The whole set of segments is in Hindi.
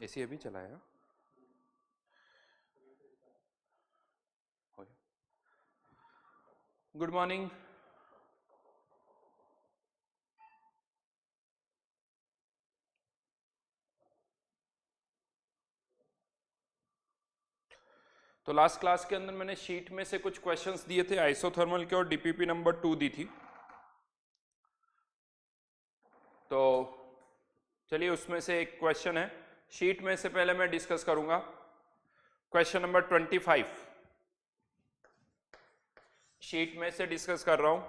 एसी अभी चलाया। Good morning. तो लास्ट क्लास के अंदर मैंने शीट में से कुछ क्वेश्चंस दिए थे आइसोथर्मल के और डीपीपी नंबर 2 दी थी। तो चलिए उसमें से एक क्वेश्चन है, शीट में से पहले मैं डिस्कस करूंगा। क्वेश्चन नंबर 25 शीट में से डिस्कस कर रहा हूं।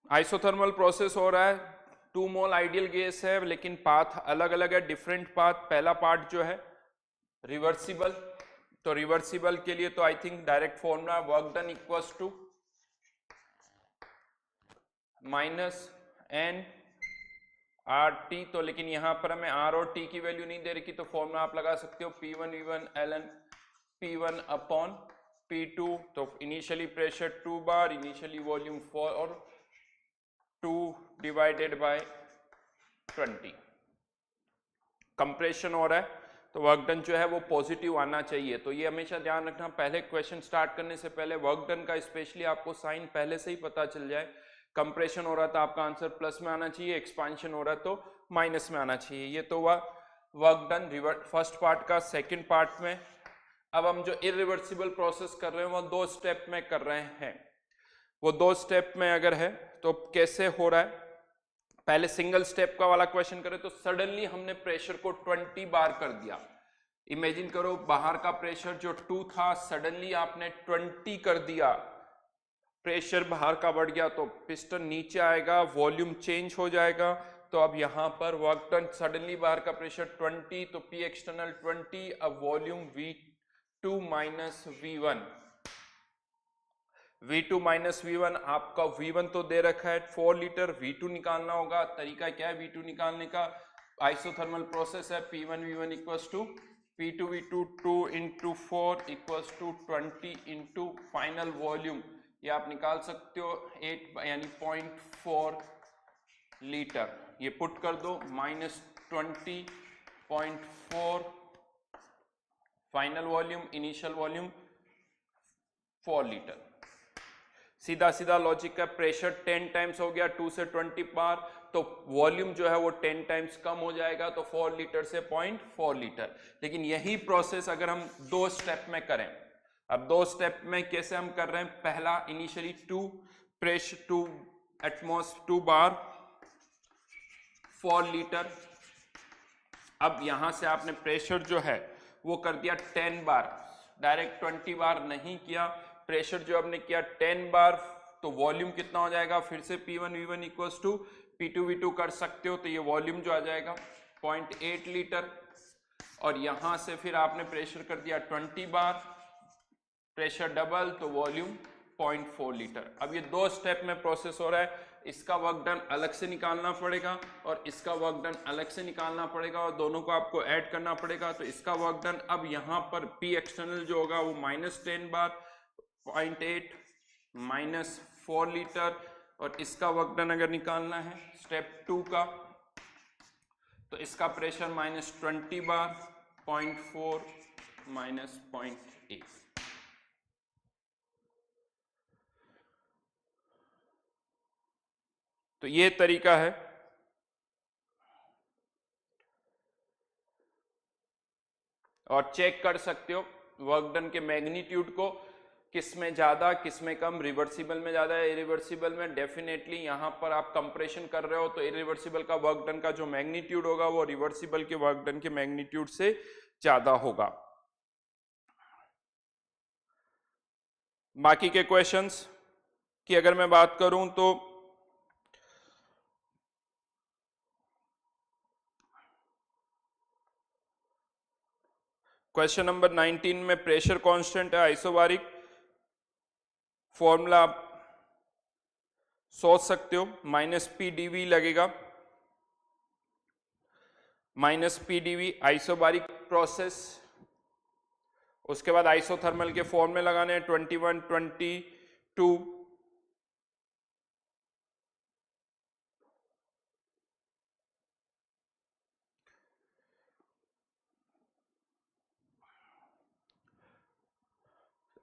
आइसोथर्मल प्रोसेस हो रहा है, 2 मोल आइडियल गैस है लेकिन पाथ अलग अलग है, डिफरेंट पाथ। पहला पार्ट जो है रिवर्सिबल, तो रिवर्सिबल के लिए तो I think direct formula work done equals to minus N R T. तो लेकिन यहां पर हमें आर और टी की वैल्यू नहीं दे रखी, तो फॉर्मूला आप लगा सकते हो P1 V1 ln P1 upon P2। तो इनिशियली प्रेशर 2 बार, इनिशियली वॉल्यूम 4 और 2 डिवाइडेड बाय 20। कंप्रेशन हो रहा है तो वर्क डन जो है वो पॉजिटिव आना चाहिए। तो ये हमेशा ध्यान रखना, पहले क्वेश्चन स्टार्ट करने से पहले वर्क डन का स्पेशली आपको साइन पहले से ही पता चल जाए। कंप्रेशन हो रहा था आपका आंसर प्लस में आना चाहिए, एक्सपांशन हो रहा है तो माइनस में आना चाहिए। ये तो हुआ work done reverse first part का। सेकेंड पार्ट में अब हम जो इरिवर्सिबल प्रोसेस कर रहे हैं वो 2 स्टेप में कर रहे हैं। वो 2 स्टेप में अगर है तो कैसे हो रहा है, पहले सिंगल स्टेप का वाला क्वेश्चन करें तो सडनली हमने प्रेशर को 20 बार कर दिया। इमेजिन करो बाहर का प्रेशर जो 2 था सडनली आपने 20 कर दिया, प्रेशर बाहर का बढ़ गया तो पिस्टन नीचे आएगा, वॉल्यूम चेंज हो जाएगा। तो अब यहां पर वर्क डन सडनली बाहर का प्रेशर 20 तो P एक्सटर्नल 20, अब volume V2 minus V1। V2 minus V1, आपका V1 तो दे रखा है 4 लीटर, V2 निकालना होगा। तरीका क्या है V2 निकालने का, आइसोथर्मल प्रोसेस है, P1 V1 equals to P2 V2 2 into 4 equals to 20 into final volume. ये आप निकाल सकते हो 8 यानी 0.4 लीटर। ये पुट कर दो minus 20.4 final volume, initial volume 4 litre. सीधा सीधा लॉजिक का, प्रेशर 10 टाइम्स हो गया 2 से 20 बार, तो वॉल्यूम जो है वो 10 टाइम्स कम हो जाएगा, तो 4 लीटर से 0.4 लीटर। लेकिन यही प्रोसेस अगर हम 2 स्टेप में करें, अब 2 स्टेप में कैसे हम कर रहे हैं, पहला इनिशियली 2 प्रेशर 2 एटमॉस्फेयर 2 बार 4 लीटर। अब यहां से आपने प्रेशर जो है वो कर दिया 10 बार, डायरेक्ट 20 बार नहीं किया, प्रेशर जो आपने किया 10 बार, तो वॉल्यूम कितना हो जाएगा, फिर से P1 V1 equals to P2 V2 कर सकते हो, तो ये वॉल्यूम जो आ जाएगा 0.8 लीटर। और यहां से फिर आपने प्रेशर कर दिया 20 बार, प्रेशर डबल तो वॉल्यूम 0.4 लीटर। अब ये 2 स्टेप में प्रोसेस हो रहा है, इसका वर्क डन अलग से निकालना पड़ेगा और इसका वर्क डन अलग से निकालना पड़ेगा और दोनों को आपको ऐड करना पड़ेगा। तो इसका वर्क डन अब यहां पर P एक्सटर्नल जो होगा वो -10 बार 0.8 माइनस 4 लीटर, और इसका वर्क डन अगर निकालना है स्टेप 2 का तो इसका प्रेशर -20 बार 0.4 माइनस 0.8। तो ये तरीका है। और चेक कर सकते हो वर्क डन के मैग्नीट्यूड को, किसमें ज्यादा किसमें कम, रिवर्सिबल में ज्यादा है, इरिवर्सिबल में। डेफिनेटली यहां पर आप कंप्रेशन कर रहे हो तो इरिवर्सिबल का वर्क डन का जो मैग्नीट्यूड होगा वो रिवर्सिबल के वर्क डन के मैग्नीट्यूड से ज्यादा होगा। बाकी के क्वेश्चंस की अगर मैं बात करूं तो क्वेश्चन नंबर 19 में प्रेशर कांस्टेंट है आइसोबारिक, फॉर्मूला आप सोच सकते हो, -P/dV लगेगा, -P/dV आइसोबारिक प्रोसेस। उसके बाद आइसोथर्मल के फॉर्मूले लगाने हैं 21 22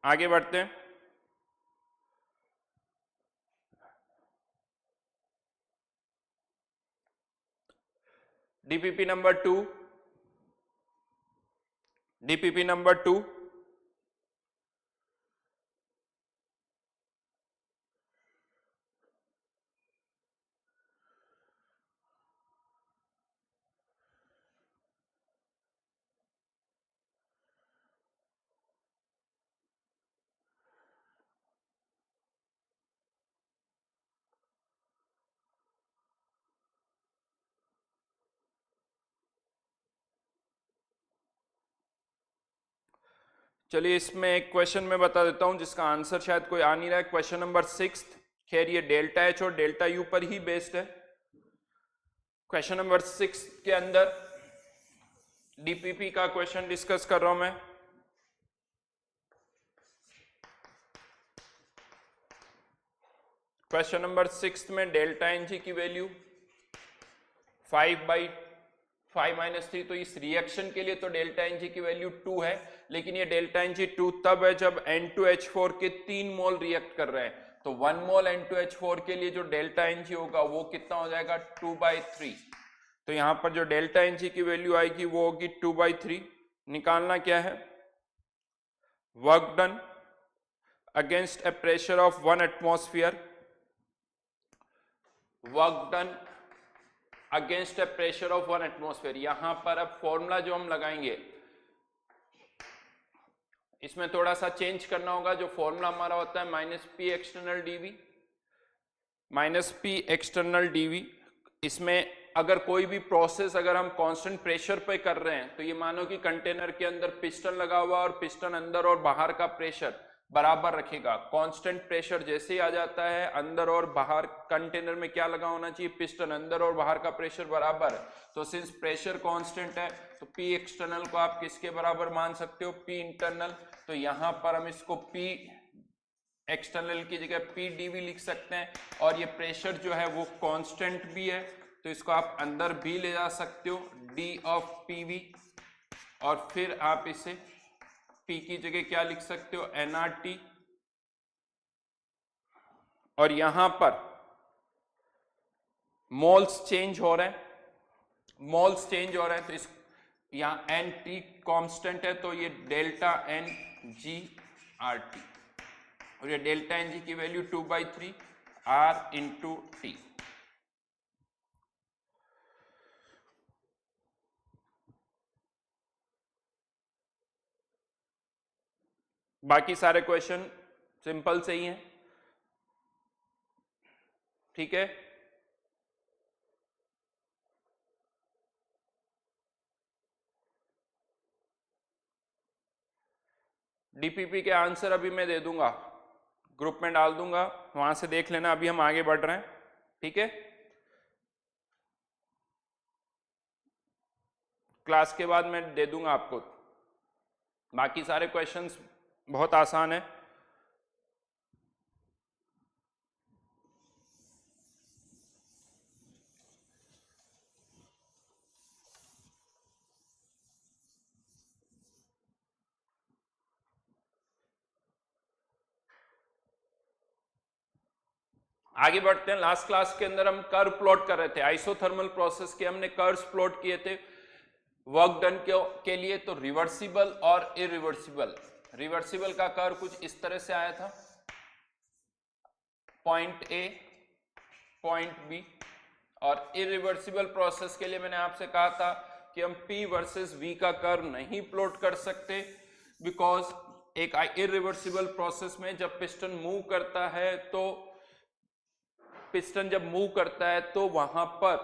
आगे बढ़ते हैं। डीपीपी नंबर 2, डीपीपी नंबर 2, चलिए इसमें एक क्वेश्चन मैं बता देता हूं जिसका आंसर शायद कोई आ नहीं रहा है। क्वेश्चन नंबर 6, खैर ये डेल्टा एच और डेल्टा यू पर ही बेस्ड है। क्वेश्चन नंबर 6 के अंदर डीपीपी का क्वेश्चन डिस्कस कर रहा हूं मैं। क्वेश्चन नंबर 6 में डेल्टा एन जी की वैल्यू 5/5 - 3, तो इस रिएक्शन के लिए तो डेल्टा एन जी की वैल्यू 2 है, लेकिन ये डेल्टा एन जी 2 तब है जब N2H4 के 3 मोल रिएक्ट कर रहे हैं। तो 1 मोल N2H4 के लिए जो डेल्टा एन जी होगा वो कितना हो जाएगा 2/3। तो यहां पर जो डेल्टा एन जी की वैल्यू आएगी वो होगी 2/3। निकालना क्या है, work done against A pressure of 1 atmosphere, work done against A pressure of 1 atmosphere. यहां पर अब फॉर्मूला जो हम लगाएंगे इसमें थोड़ा सा चेंज करना होगा। जो फॉर्मूला हमारा होता है -P external DV, -P external DV. इसमें अगर कोई भी प्रोसेस अगर हम कांस्टेंट प्रेशर पे कर रहे हैं, तो ये मानो कि कंटेनर के अंदर पिस्टन लगा हुआ और पिस्टन अंदर और बाहर का प्रेशर बराबर रखेगा। कांस्टेंट प्रेशर जैसे ही आ जाता है, अंदर और बाहर कंटेनर में क्या लगा होना चाहिए, पिस्टन, अंदर और बाहर का प्रेशर बराबर है। तो सिंस प्रेशर कांस्टेंट है तो P एक्सटर्नल को आप किसके बराबर मान सकते हो, P इंटरनल। तो यहां पर हम इसको P एक्सटर्नल की जगह P dV लिख सकते हैं, और ये प्रेशर जो है वो कांस्टेंट भी है, तो इसको आप अंदर भी ले जा सकते हो, D ऑफ PV, और फिर आप इसे P की जगह क्या लिख सकते हो, nRT। और यहां पर मोल्स चेंज हो रहे हैं, मोल्स चेंज हो रहे हैं, तो इस यहां NT कांस्टेंट है, तो ये डेल्टा NGRT, और ये डेल्टा NG की वैल्यू 2/3 R इंटू T। बाकी सारे क्वेश्चन सिंपल से ही हैं, ठीक है। डीपीपी के आंसर अभी मैं दे दूंगा, ग्रुप में डाल दूंगा, वहां से देख लेना। अभी हम आगे बढ़ रहे हैं, ठीक है। क्लास के बाद मैं दे दूंगा आपको। बाकी सारे क्वेश्चंस बहुत आसान है। आगे बढ़ते हैं। लास्ट क्लास के अंदर हम कर्व प्लॉट कर रहे थे, आइसोथर्मल प्रोसेस के हमने कर्व्स प्लॉट किए थे वर्क डन के लिए। तो रिवर्सिबल और इरिवर्सिबल, रिवर्सिबल का कर्व कुछ इस तरह से आया था, पॉइंट ए पॉइंट बी। और इरिवर्सिबल प्रोसेस के लिए मैंने आपसे कहा था कि हम P वर्सेस V का कर्व नहीं प्लॉट कर सकते, बिकॉज एक इरिवर्सिबल प्रोसेस में जब पिस्टन मूव करता है, तो पिस्टन जब मूव करता है तो वहां पर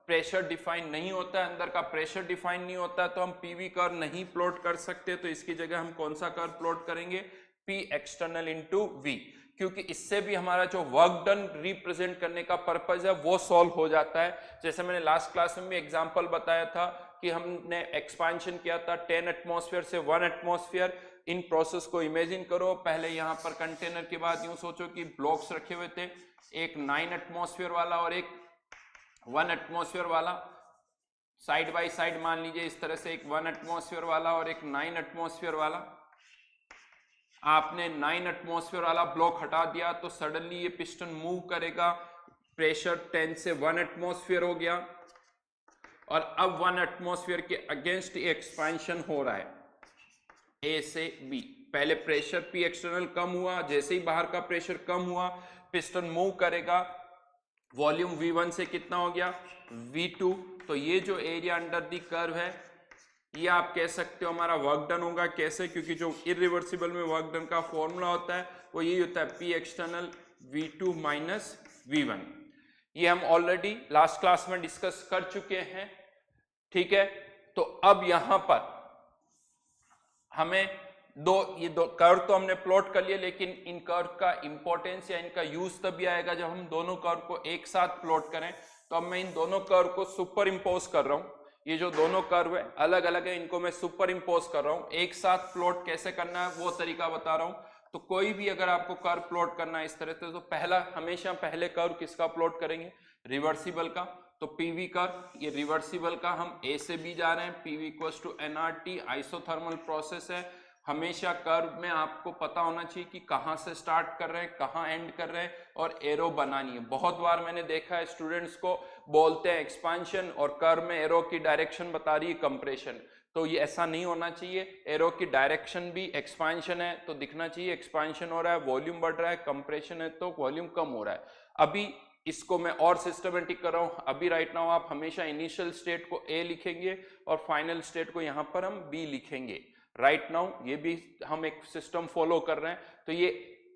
प्रेशर डिफाइन नहीं होता है, अंदर का प्रेशर डिफाइन नहीं होता है, तो हम PV कर्व नहीं प्लॉट कर सकते। तो इसकी जगह हम कौन सा कर्व प्लॉट करेंगे, P एक्सटर्नल इंटू V, क्योंकि इससे भी हमारा जो वर्क डन रिप्रेजेंट करने का पर्पज है वो सॉल्व हो जाता है। जैसे मैंने लास्ट क्लास में भी एग्जांपल बताया था कि हमने एक्सपेंशन किया था 10 एटमॉस्फेयर से 1 एटमॉस्फेयर। इन प्रोसेस को इमेजिन करो, पहले यहाँ पर कंटेनर के बाद यूं सोचो कि ब्लॉक्स रखे हुए थे, एक 9 एटमॉस्फेयर वाला और एक 1 एटमॉस्फेयर वाला, साइड बाय साइड मान लीजिए इस तरह से, एक 1 एटमॉस्फेयर वाला और एक 9 एटमॉस्फेयर वाला। आपने 9 एटमॉस्फेयर वाला ब्लॉक हटा दिया तो सडनली ये पिस्टन मूव करेगा, प्रेशर 10 से 1 एटमॉस्फेयर हो गया और अब 1 एटमॉस्फेयर के अगेंस्ट एक्सपेंशन हो रहा है ए से बी। पहले प्रेशर पी एक्सटर्नल कम हुआ, जैसे ही बाहर का प्रेशर कम हुआ पिस्टन मूव करेगा, वॉल्यूम V1 से कितना हो गया V2। तो ये जो एरिया अंडर दी कर्व है ये आप कह सकते हो हमारा वर्क डन होगा। कैसे? क्योंकि जो इरिवर्सिबल में वर्क डन का फॉर्मूला होता है वो यही होता है P external V2 minus V1। ये हम ऑलरेडी लास्ट क्लास में डिस्कस कर चुके हैं, ठीक है। तो अब यहां पर हमें ये दो कर्व तो हमने प्लॉट कर लिए, लेकिन इन कर्व का इंपॉर्टेंस या इनका यूज तभी आएगा जब हम दोनों कर्व को एक साथ प्लॉट करें। तो अब मैं इन दोनों कर्व को सुपर इंपोज कर रहा हूं। ये जो दोनों कर्व है अलग अलग है, इनको मैं सुपर इंपोज कर रहा हूं। एक साथ प्लॉट कैसे करना है वो तरीका बता रहा हूं। तो कोई भी अगर आपको कर्व प्लॉट करना है इस तरह से, तो हमेशा पहले कर्व किसका प्लॉट करेंगे? रिवर्सिबल का। तो पीवी कर्व, ये रिवर्सिबल का हम ए से बी जा रहे हैं, PV equals to NRT, isothermal process है। हमेशा कर्व में आपको पता होना चाहिए कि कहां से स्टार्ट कर रहे हैं, कहां एंड कर रहे हैं, और एरो बनानी है। बहुत बार मैंने देखा है स्टूडेंट्स को बोलते हैं एक्सपांशन और कर्व में एरो की डायरेक्शन बता रही है कंप्रेशन। तो ये ऐसा नहीं होना चाहिए। एरो की डायरेक्शन भी एक्सपांशन है तो दिखना चाहिए एक्सपांशन हो रहा है, वॉल्यूम बढ़ रहा है। कंप्रेशन है तो वॉल्यूम कम हो रहा है। अभी इसको मैं और सिस्टमेटिक कर रहा हूं। अभी राइट नाउ आप हमेशा इनिशियल स्टेट को ए लिखेंगे और फाइनल स्टेट को यहां पर हम बी लिखेंगे। राइट नाउ ये भी हम एक सिस्टम फॉलो कर रहे हैं। तो ये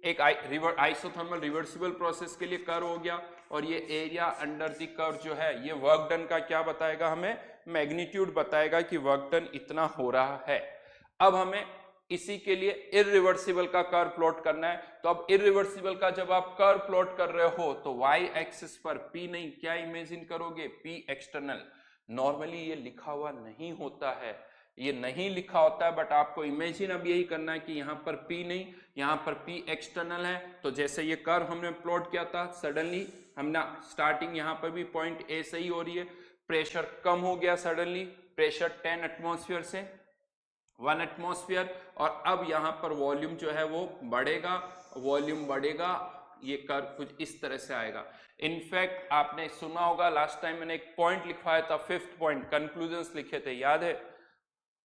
एक आइसोथर्मल रिवर्सिबल प्रोसेस के लिए कर्व हो गया, और ये एरिया अंडर द कर्व जो है ये वर्क डन का क्या बताएगा? हमें मैग्नीट्यूड बताएगा कि वर्क डन इतना हो रहा है। अब हमें इसी के लिए इरिवर्सिबल का कर्व प्लॉट करना है। तो अब इरिवर्सिबल का जब आप कर्व प्लॉट कर रहे हो तो वाई एक्सिस पर P नहीं, क्या इमेजिन करोगे? P external. नॉर्मली ये लिखा हुआ नहीं होता है, ये नहीं लिखा होता है, बट आपको इमेजिन अब यही करना है कि यहाँ पर P नहीं, यहाँ पर P एक्सटर्नल है। तो जैसे ये कर्व हमने प्लॉट किया था, सडनली हमने स्टार्टिंग यहाँ पर भी पॉइंट ए से ही हो रही है, प्रेशर कम हो गया सडनली, प्रेशर 10 एटमॉस्फेयर से 1 एटमॉस्फेयर, और अब यहाँ पर वॉल्यूम जो है वो बढ़ेगा, वॉल्यूम बढ़ेगा, ये कर्व कुछ इस तरह से आएगा। इनफैक्ट आपने सुना होगा लास्ट टाइम मैंने एक पॉइंट लिखवाया था, 5th पॉइंट, कंक्लूजन्स लिखे थे, याद है?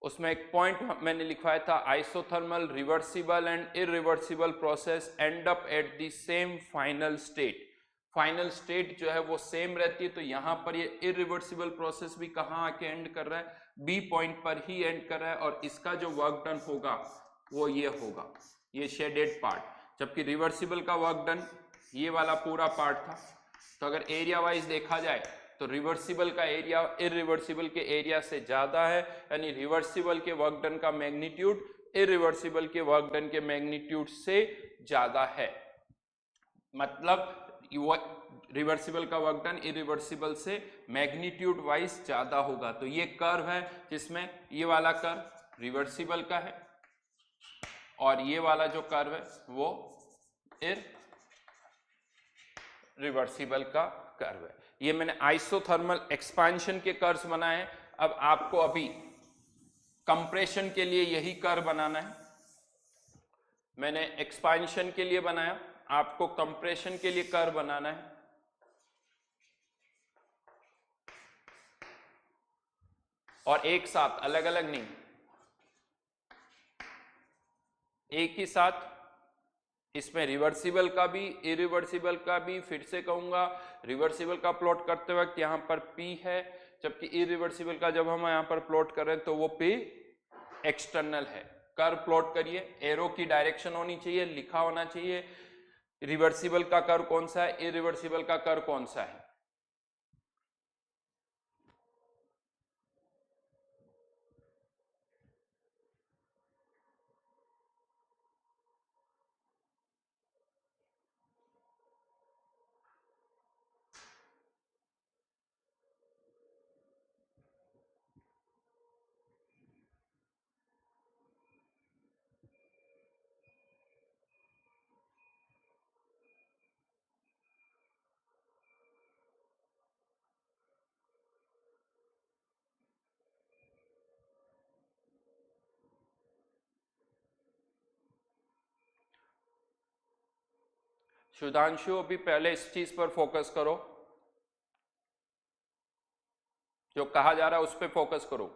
उसमें एक पॉइंट मैंने लिखवाया था, isothermal reversible and irreversible process and up at the same final state. Final state जो है वो सेम रहती है। तो यहाँ पर ये इरिवर्सिबल प्रोसेस भी कहाँ आके एंड कर रहा है? बी पॉइंट पर ही एंड कर रहा है, और इसका जो वर्क डन होगा वो ये होगा, ये शेडेड पार्ट। जबकि रिवर्सिबल का वर्क डन ये वाला पूरा पार्ट था। तो अगर एरिया वाइज देखा जाए तो रिवर्सिबल का एरिया इरिवर्सिबल के एरिया से ज्यादा है, यानी रिवर्सिबल के वर्क डन का मैग्नीट्यूड इरिवर्सिबल के वर्क डन के मैग्नीट्यूड से ज्यादा है। मतलब रिवर्सिबल का वर्क डन इरिवर्सिबल से मैग्नीट्यूड वाइज ज्यादा होगा। तो ये कर्व है जिसमें ये वाला कर्व रिवर्सिबल का है और ये वाला जो कर्व है वो रिवर्सिबल का कर्व है। ये मैंने आइसोथर्मल एक्सपांशन के कर्व्स बनाए हैं। अब आपको अभी कंप्रेशन के लिए यही कर्व बनाना है। मैंने एक्सपांशन के लिए बनाया, आपको कंप्रेशन के लिए कर्व बनाना है। और एक साथ, अलग अलग नहीं, एक ही साथ। इसमें रिवर्सिबल का भी इरिवर्सिबल का भी, फिर से कहूंगा रिवर्सिबल का प्लॉट करते वक्त यहां पर P है, जबकि इरिवर्सिबल का जब हम यहां पर प्लॉट कर रहे हैं तो वो P एक्सटर्नल है। कर्व प्लॉट करिए, एरो की डायरेक्शन होनी चाहिए, लिखा होना चाहिए रिवर्सिबल का कर्व कौन सा है, इरिवर्सिबल का कर्व कौन सा है। सुधांशु अभी पहले इस चीज पर फोकस करो, जो कहा जा रहा है उस पर फोकस करो।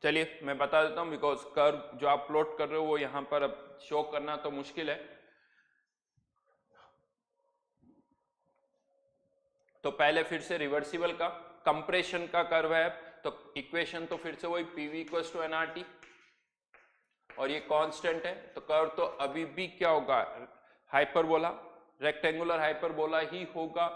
चलिए मैं बता देता हूं, बिकॉज कर्व जो आप प्लॉट कर रहे हो वो यहां पर अब शो करना तो मुश्किल है। तो पहले फिर से रिवर्सिबल का कंप्रेशन का कर्व है, तो इक्वेशन तो फिर से वही पीवी इक्वल्स टू एनआरटी, और ये कांस्टेंट है, तो कर्व तो अभी भी क्या होगा, हाइपरबोला, रेक्टेंगुलर हाइपरबोला ही होगा।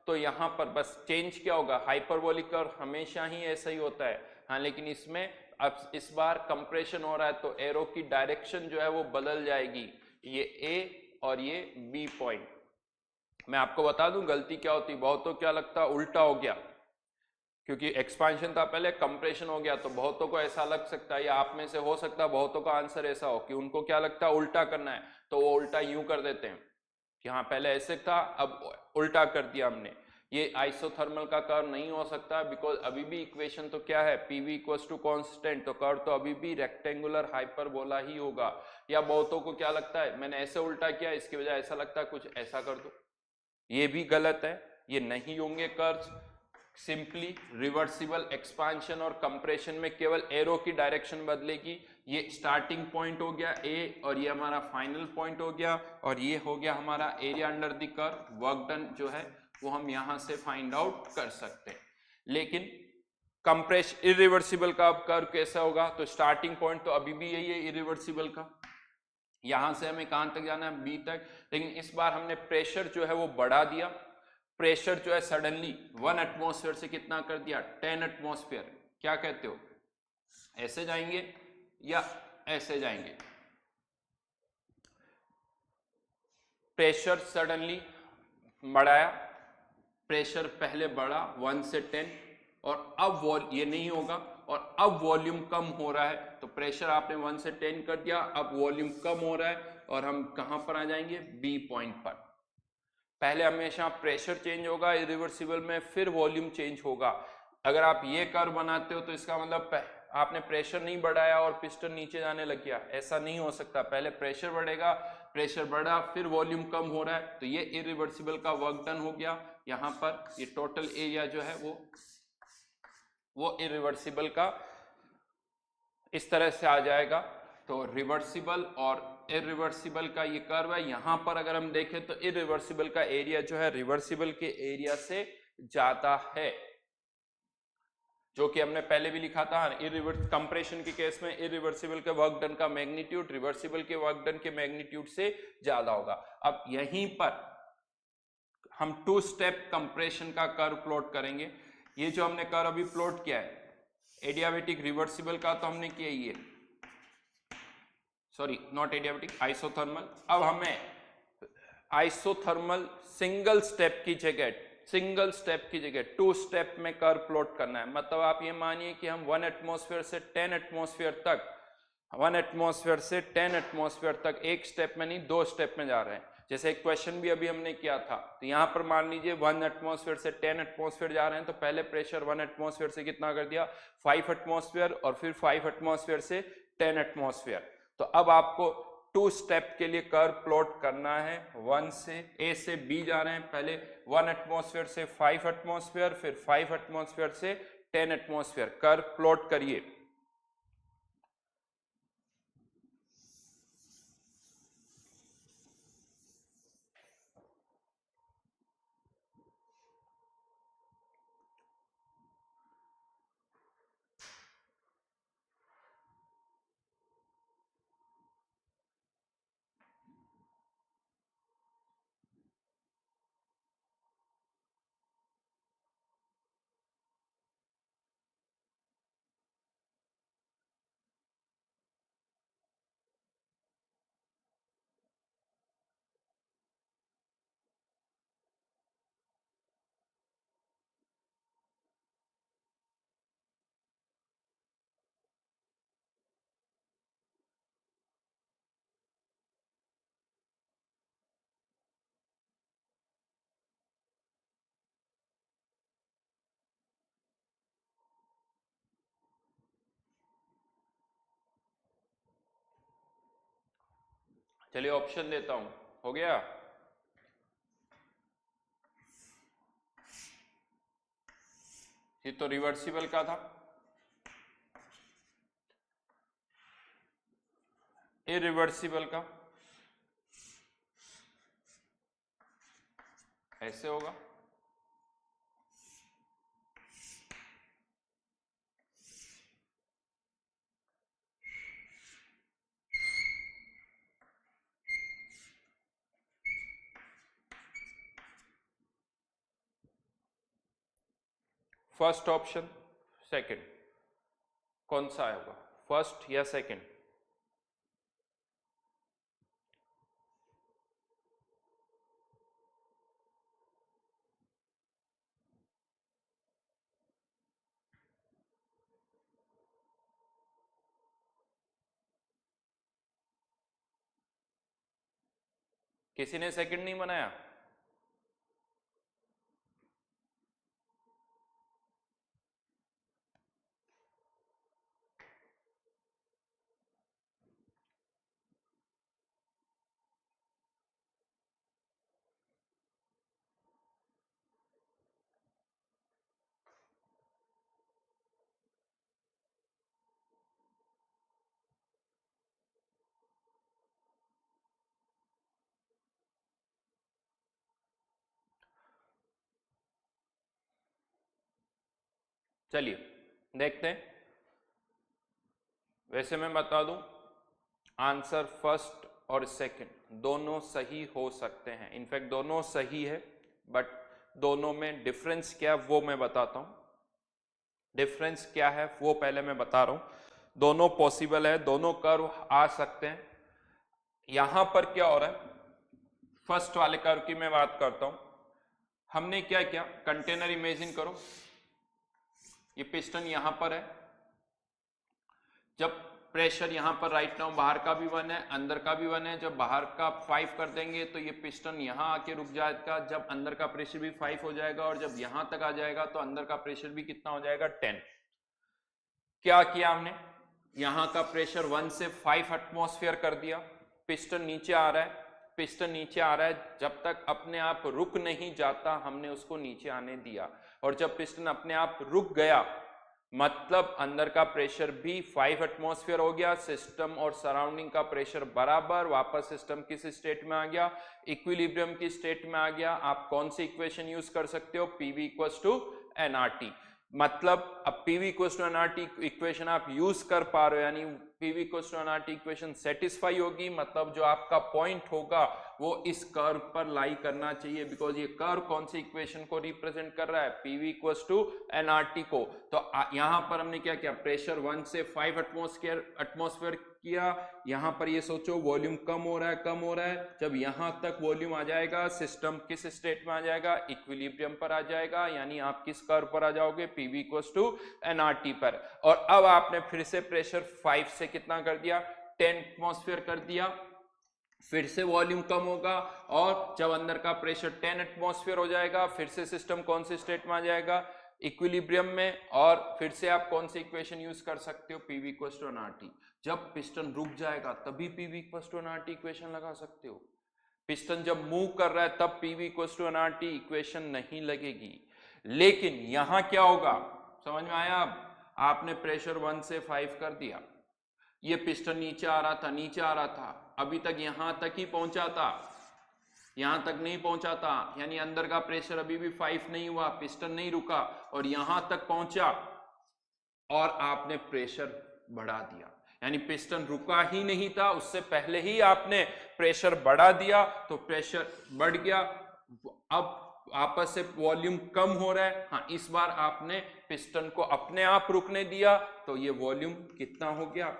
तो यहां पर बस चेंज क्या होगा, हाइपरबोलिक कर्व हमेशा ही ऐसा ही होता है, हाँ, लेकिन इसमें अब इस बार कंप्रेशन हो रहा है तो एरो की डायरेक्शन जो है वो बदल जाएगी, ये ए और ये बी पॉइंट। मैं आपको बता दूं गलती क्या होती, बहुतों क्या लगता उल्टा हो गया, क्योंकि एक्सपांशन था पहले, कंप्रेशन हो गया, तो बहुतों को ऐसा लग सकता है, या आप में से हो सकता है बहुतों का आंसर ऐसा हो कि उनको क्या लगता है उल्टा करना है, तो वो उल्टा यूं कर देते हैं कि हाँ पहले ऐसे था अब उल्टा कर दिया हमने। ये आइसोथर्मल का कर्व नहीं हो सकता, बिकॉज अभी भी इक्वेशन तो क्या है, पीवी इक्वल्स टू कांस्टेंट, तो कर्व तो अभी भी रेक्टेंगुलर हाइपरबोला ही होगा। या बहुतों को क्या लगता है मैंने ऐसे उल्टा किया, इसकी वजह ऐसा लगता है कुछ ऐसा कर दो, ये भी गलत है, ये नहीं होंगे कर्व्स। सिंपली रिवर्सिबल एक्सपांशन और कंप्रेशन में केवल एरो की डायरेक्शन बदलेगी। ये स्टार्टिंग पॉइंट हो गया ए, और ये हमारा फाइनल पॉइंट हो गया, और ये हो गया हमारा area under the curve. Work done जो है वो हम यहां से फाइंड आउट कर सकते हैं। लेकिन कंप्रेश इरिवर्सिबल का अब कर्व कैसा होगा, तो स्टार्टिंग पॉइंट तो अभी भी यही है इरिवर्सिबल का, यहां से हमें कहां तक जाना है, बी तक, लेकिन इस बार हमने प्रेशर जो है वो बढ़ा दिया। प्रेशर जो है सडनली 1 एटमॉस्फेयर से कितना कर दिया, 10 एटमॉस्फेयर। क्या कहते हो, ऐसे जाएंगे या ऐसे जाएंगे, प्रेशर सडनली बढ़ाया, प्रेशर पहले बढ़ा 1 से 10, और अब ये नहीं होगा, और अब वॉल्यूम कम हो रहा है, तो प्रेशर आपने 1 से 10 कर दिया, अब वॉल्यूम कम हो रहा है, और हम कहां पर आ जाएंगे, बी पॉइंट पर। पहले हमेशा प्रेशर चेंज होगा इरिवर्सिबल में, फिर वॉल्यूम चेंज होगा। अगर आप ये कर्व बनाते हो तो इसका मतलब आपने प्रेशर नहीं बढ़ाया और पिस्टन नीचे जाने लग गया, ऐसा नहीं हो सकता। पहले प्रेशर बढ़ेगा, प्रेशर बढ़ा, फिर वॉल्यूम कम हो रहा है, तो ये इरिवर्सिबल का वर्क डन हो गया। यहाँ पर ये टोटल एरिया जो है वो इरिवर्सिबल का इस तरह से आ जाएगा। तो रिवर्सिबल और इरिवर्सिबल का ये कर्व है। यहां पर अगर हम देखें तो इरिवर्सिबल का एरिया जो है रिवर्सिबल के एरिया से ज्यादा है, जो कि हमने पहले भी लिखा था। इरिवर्स कंप्रेशन के केस में इरिवर्सिबल के वर्क डन का मैग्नीट्यूड रिवर्सिबल के वर्क डन के मैग्नीट्यूड से ज्यादा होगा। अब यहीं पर हम 2 स्टेप कंप्रेशन का कर्व प्लॉट करेंगे। ये जो हमने कर्व अभी प्लॉट किया है एडियाबेटिक रिवर्सिबल का, तो हमने किया ये, सॉरी नॉट एडियाबेटिक, आइसोथर्मल। अब हमें आइसोथर्मल सिंगल स्टेप की जगह 2 स्टेप में कर्व प्लॉट करना है। मतलब आप ये मानिए कि हम 1 एटमॉस्फेयर से 10 एटमॉस्फेयर तक, 1 एटमॉस्फेयर से 10 एटमॉस्फेयर तक एक स्टेप में नहीं 2 स्टेप में जा रहे हैं। जैसे एक क्वेश्चन भी अभी हमने किया था, तो यहां पर मान लीजिए 1 एटमॉस्फेयर से 10 एटमॉस्फेयर जा रहे हैं, तो पहले प्रेशर 1 एटमॉस्फेयर से कितना कर दिया, 5 एटमॉस्फेयर, और फिर 5 एटमॉस्फेयर से 10 एटमॉस्फेयर। तो अब आपको 2 स्टेप के लिए कर्व प्लॉट करना है। 1 से ए से बी जा रहे हैं, पहले 1 एटमॉस्फेयर से 5 एटमॉस्फेयर, फिर 5 एटमॉस्फेयर से 10 एटमॉस्फेयर। कर्व प्लॉट करिए। चलिए ऑप्शन देता हूं, हो गया। ये तो रिवर्सिबल का था, इरिवर्सिबल का ऐसे होगा, फर्स्ट ऑप्शन सेकंड, कौन सा आएगा, फर्स्ट या सेकंड? किसी ने सेकंड नहीं बनाया? चलिए देखते हैं। वैसे मैं बता दूं, आंसर फर्स्ट और सेकंड दोनों सही हो सकते हैं, इनफैक्ट दोनों सही है, बट दोनों में डिफरेंस क्या है वो मैं बताता हूं। डिफरेंस क्या है वो पहले मैं बता रहा हूं। दोनों पॉसिबल है, दोनों कर्व आ सकते हैं। यहां पर क्या हो रहा है, फर्स्ट वाले कर्व की मैं बात करता हूं। हमने क्या किया, कंटेनर इमेजिन करो, ये पिस्टन यहां पर है, जब प्रेशर यहां पर राइट नाउ बाहर का भी 1 है अंदर का भी 1 है, जब बाहर का 5 कर देंगे तो ये पिस्टन यहां आके रुक जाएगा, जब अंदर का प्रेशर भी 5 हो जाएगा, और जब यहां तक आ जाएगा तो अंदर का प्रेशर भी कितना हो जाएगा, 10। क्या किया हमने, यहां का प्रेशर 1 से 5 एटमॉस्फेयर कर दिया, पिस्टन नीचे आ रहा है, पिस्टन नीचे आ रहा है, जब तक अपने आप रुक नहीं जाता हमने उसको नीचे आने दिया, और जब पिस्टन अपने आप रुक गया मतलब अंदर का प्रेशर भी 5 एटमॉस्फेयर हो गया, सिस्टम और सराउंडिंग का प्रेशर बराबर, वापस सिस्टम किस स्टेट में आ गया, इक्विलिब्रियम की स्टेट में आ गया। आप कौन सी इक्वेशन यूज कर सकते हो, पीवी इक्वल्स टू एनआरटी, मतलब अब PV equals to NRT equation आप यूज कर पा रहे हो, यानी PV equals to NRT equation satisfy होगी, मतलब जो आपका पॉइंट होगा वो इस कर्व पर लाई करना चाहिए, बिकॉज ये कर्व कौन सी इक्वेशन को रिप्रेजेंट कर रहा है, पीवी इक्वल्स टू एनआरटी को। तो यहां पर हमने क्या किया, प्रेशर 1 से 5 एटमॉस्फेयर किया, यहां पर ये सोचो वॉल्यूम कम हो रहा है, जब यहां तक वॉल्यूम आ जाएगा सिस्टम किस स्टेट में आ जाएगा, इक्विलिब्रियम पर आ जाएगा, यानी आप किस कर्व पर आ जाओगे, पीवी इक्वल्स टू एनआरटी पर। और अब आपने फिर से प्रेशर 5 से कितना कर दिया, 10 एटमॉस्फेयर कर दिया, फिर से वॉल्यूम कम होगा, और जब अंदर का प्रेशर 10 एटमॉस्फेयर हो जाएगा फिर से सिस्टम कौन से स्टेट में आ जाएगा, इक्विलिब्रियम में, और फिर से आप कौन सी इक्वेशन यूज कर सकते हो, पीवी इक्वल्स टू एनआरटी। जब पिस्टन रुक जाएगा तभी PV equals to NRT equation लगा सकते हो, पिस्टन जब मूव कर रहा है तब PV equals to NRT equation नहीं लगेगी। लेकिन यहां क्या होगा, समझ में आया, अब आपने प्रेशर 1 से 5 कर दिया, ये पिस्टन नीचे आ रहा था, अभी तक यहां तक ही पहुंचा था, यहां तक नहीं पहुंचा था, यानी अंदर का प्रेशर अभी भी 5 नहीं हुआ, पिस्टन नहीं रुका, और यहां तक पहुंचा और आपने प्रेशर बढ़ा दिया, यानी पिस्टन रुका ही नहीं था, उससे पहले ही आपने प्रेशर बढ़ा दिया, तो प्रेशर बढ़ गया, अब आपस से वॉल्यूम कम हो रहा है, हाँ इस बार आपने पिस्टन को अपने आप रुकने दिया, तो ये वॉल्यूम कितना हो गया,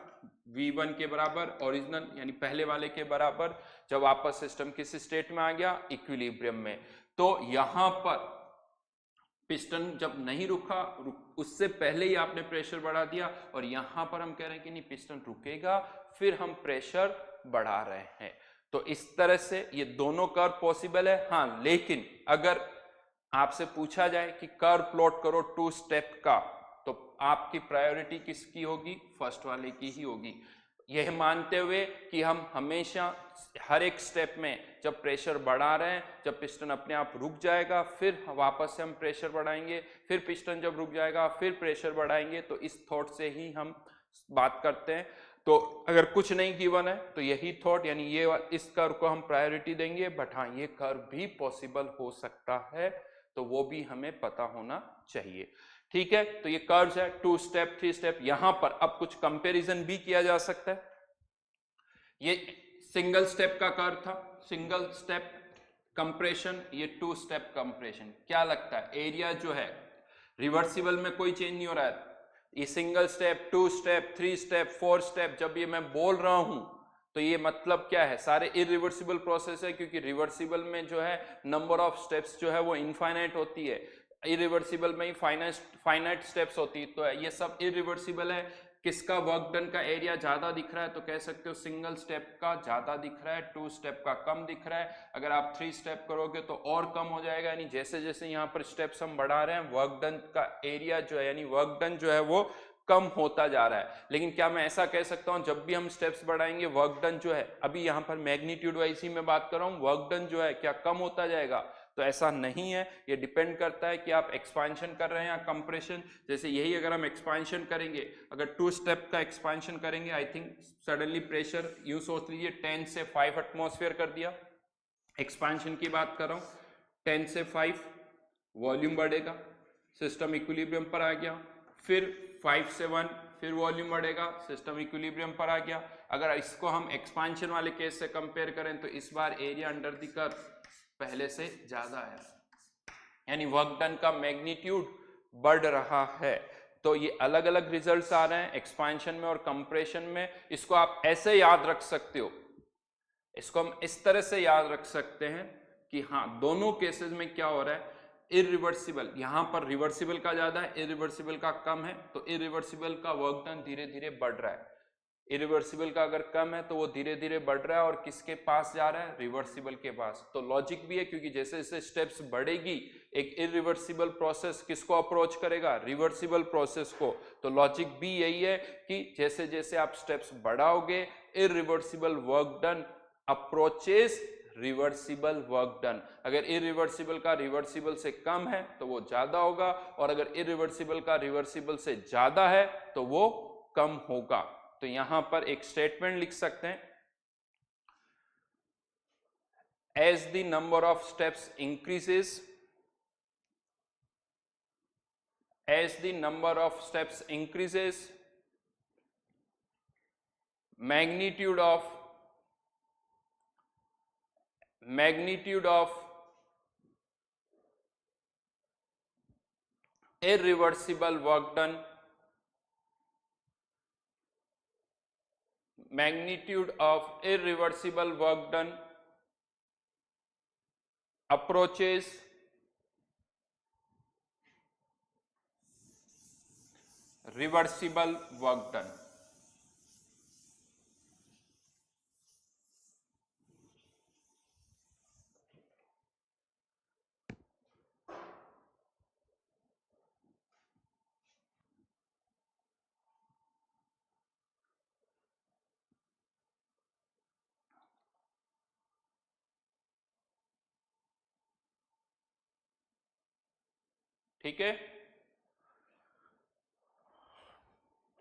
V1 के बराबर ओरिजिनल, यानी पहले वाले के बराबर, जब वापस सिस्टम किस स्टेट में आ गया, इक्विलिब्रियम में। तो यहां पर पिस्टन जब नहीं रुका, उससे पहले ही आपने प्रेशर बढ़ा दिया, और यहां पर हम कह रहे हैं कि नहीं पिस्टन रुकेगा फिर हम प्रेशर बढ़ा रहे हैं। तो इस तरह से ये दोनों कर्व पॉसिबल है, हाँ लेकिन अगर आपसे पूछा जाए कि कर्व प्लॉट करो 2 स्टेप का, तो आपकी प्रायोरिटी किसकी होगी, फर्स्ट वाले की ही होगी। यह मानते हुए कि हम हमेशा हर एक स्टेप में जब प्रेशर बढ़ा रहे हैं, जब पिस्टन अपने आप रुक जाएगा फिर वापस से हम प्रेशर बढ़ाएंगे, फिर पिस्टन जब रुक जाएगा फिर प्रेशर बढ़ाएंगे, तो इस थॉट से ही हम बात करते हैं। तो अगर कुछ नहीं गिवन है तो यही थॉट, यानी ये इस कर्व को हम प्रायोरिटी देंगे, बट हाँ ये कर्व भी पॉसिबल हो सकता है, तो वो भी हमें पता होना चाहिए। ठीक है, तो ये कर्व्स है 2 स्टेप 3 स्टेप। यहां पर अब कुछ कंपैरिजन भी किया जा सकता है। ये सिंगल स्टेप का कर्व था, सिंगल स्टेप कंप्रेशन, ये 2 स्टेप कंप्रेशन। क्या लगता है एरिया जो है रिवर्सिबल में कोई चेंज नहीं हो रहा है? ये single step 2 step 3 step 4 step जब ये मैं बोल रहा हूं तो ये मतलब क्या है, सारे इरिवर्सिबल प्रोसेस है, क्योंकि रिवर्सिबल में जो है नंबर ऑफ स्टेप्स जो है वो इनफाइनाइट होती है, इरिवर्सिबल में ही फाइनाइट स्टेप्स होती है। तो ये सब इरिवर्सिबल है। किसका वर्क डन का एरिया ज्यादा दिख रहा है? तो कह सकते हो सिंगल स्टेप का ज्यादा दिख रहा है, 2 स्टेप का कम दिख रहा है। अगर आप 3 स्टेप करोगे तो और कम हो जाएगा, यानी जैसे जैसे यहाँ पर स्टेप्स हम बढ़ा रहे हैं वर्क डन का एरिया जो है, यानी वर्क डन जो है वो कम होता जा रहा है। लेकिन क्या मैं ऐसा कह सकता हूं जब भी हम स्टेप्स बढ़ाएंगे वर्क डन जो है, अभी यहां पर मैग्नीट्यूड वाइज ही मैं बात कर रहा हूं, वर्क डन जो है क्या कम होता जाएगा? तो ऐसा नहीं है, ये डिपेंड करता है कि आप एक्सपांशन कर रहे हैं या कंप्रेशन। जैसे यही अगर हम एक्सपांशन करेंगे, अगर 2 स्टेप का एक्सपांशन करेंगे, आई थिंक सडनली प्रेशर यूं सोच लीजिए 10 से 5 एटमॉस्फेयर कर दिया, एक्सपांशन की बात कर रहा हूं, 10 से 5 वॉल्यूम बढ़ेगा, सिस्टम इक्विलिब्रियम पर आ गया, फिर 5 से 1 फिर वॉल्यूम बढ़ेगा, सिस्टम इक्विलिब्रियम पर आ गया। अगर इसको हम एक्सपांशन वाले केस से कंपेयर करें तो इस बार एरिया अंडर द कर्व पहले से ज्यादा है, यानी वर्क डन का मैग्नीट्यूड बढ़ रहा है। तो ये अलग अलग रिजल्ट्स आ रहे हैं एक्सपांशन में और कंप्रेशन में। इसको आप ऐसे याद रख सकते हो, इसको हम इस तरह से याद रख सकते हैं कि हाँ दोनों केसेस में क्या हो रहा है, इरिवर्सिबल, यहां पर रिवर्सिबल का ज्यादा है, इरिवर्सिबल का कम है, तो इरिवर्सिबल का वर्क डन धीरे धीरे बढ़ रहा है। इरिवर्सिबल का अगर कम है तो वो धीरे धीरे बढ़ रहा है, और किसके पास जा रहा है? रिवर्सिबल के पास। तो लॉजिक भी है, क्योंकि जैसे जैसे स्टेप्स बढ़ेगी एक इरिवर्सिबल प्रोसेस किसको अप्रोच करेगा? रिवर्सिबल प्रोसेस को। तो लॉजिक भी यही है कि जैसे जैसे आप स्टेप्स बढ़ाओगे irreversible work done approaches reversible work done. अगर इरिवर्सिबल का रिवर्सिबल से कम है तो वो ज्यादा होगा, और अगर इरिवर्सिबल का रिवर्सिबल से ज्यादा है तो वो कम होगा। तो यहां पर एक स्टेटमेंट लिख सकते हैं, as the number of steps increases, as the number of steps increases, magnitude of irreversible work done, magnitude of irreversible work done approaches reversible work done. ठीक है,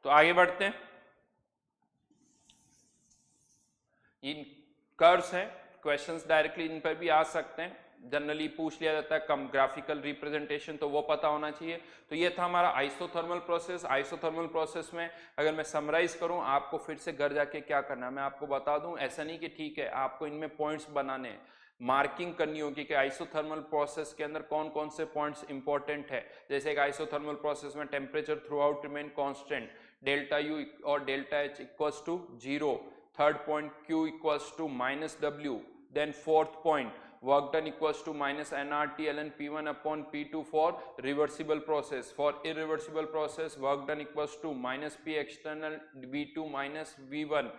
तो आगे बढ़ते हैं। इन कर्व्स हैं, क्वेश्चंस डायरेक्टली इन पर भी आ सकते हैं, जनरली पूछ लिया जाता है कम ग्राफिकल रिप्रेजेंटेशन, तो वो पता होना चाहिए। तो ये था हमारा आइसोथर्मल प्रोसेस। आइसोथर्मल प्रोसेस में अगर मैं समराइज करूं, आपको फिर से घर जाके क्या करना है मैं आपको बता दूं। ऐसा नहीं कि ठीक है आपको इनमें पॉइंट्स बनाने हैं, मार्किंग करनी होगी कि आइसोथर्मल प्रोसेस के अंदर कौन कौन से पॉइंट्स इंपॉर्टेंट है। जैसे एक आइसोथर्मल प्रोसेस में temperature throughout remain constant, delta U और delta H equals to 0, third point Q equals to -W, then fourth point work done equals to minus nRT ln P1 upon P2 for reversible process. For irreversible process work done equals to minus P external V2 minus V1.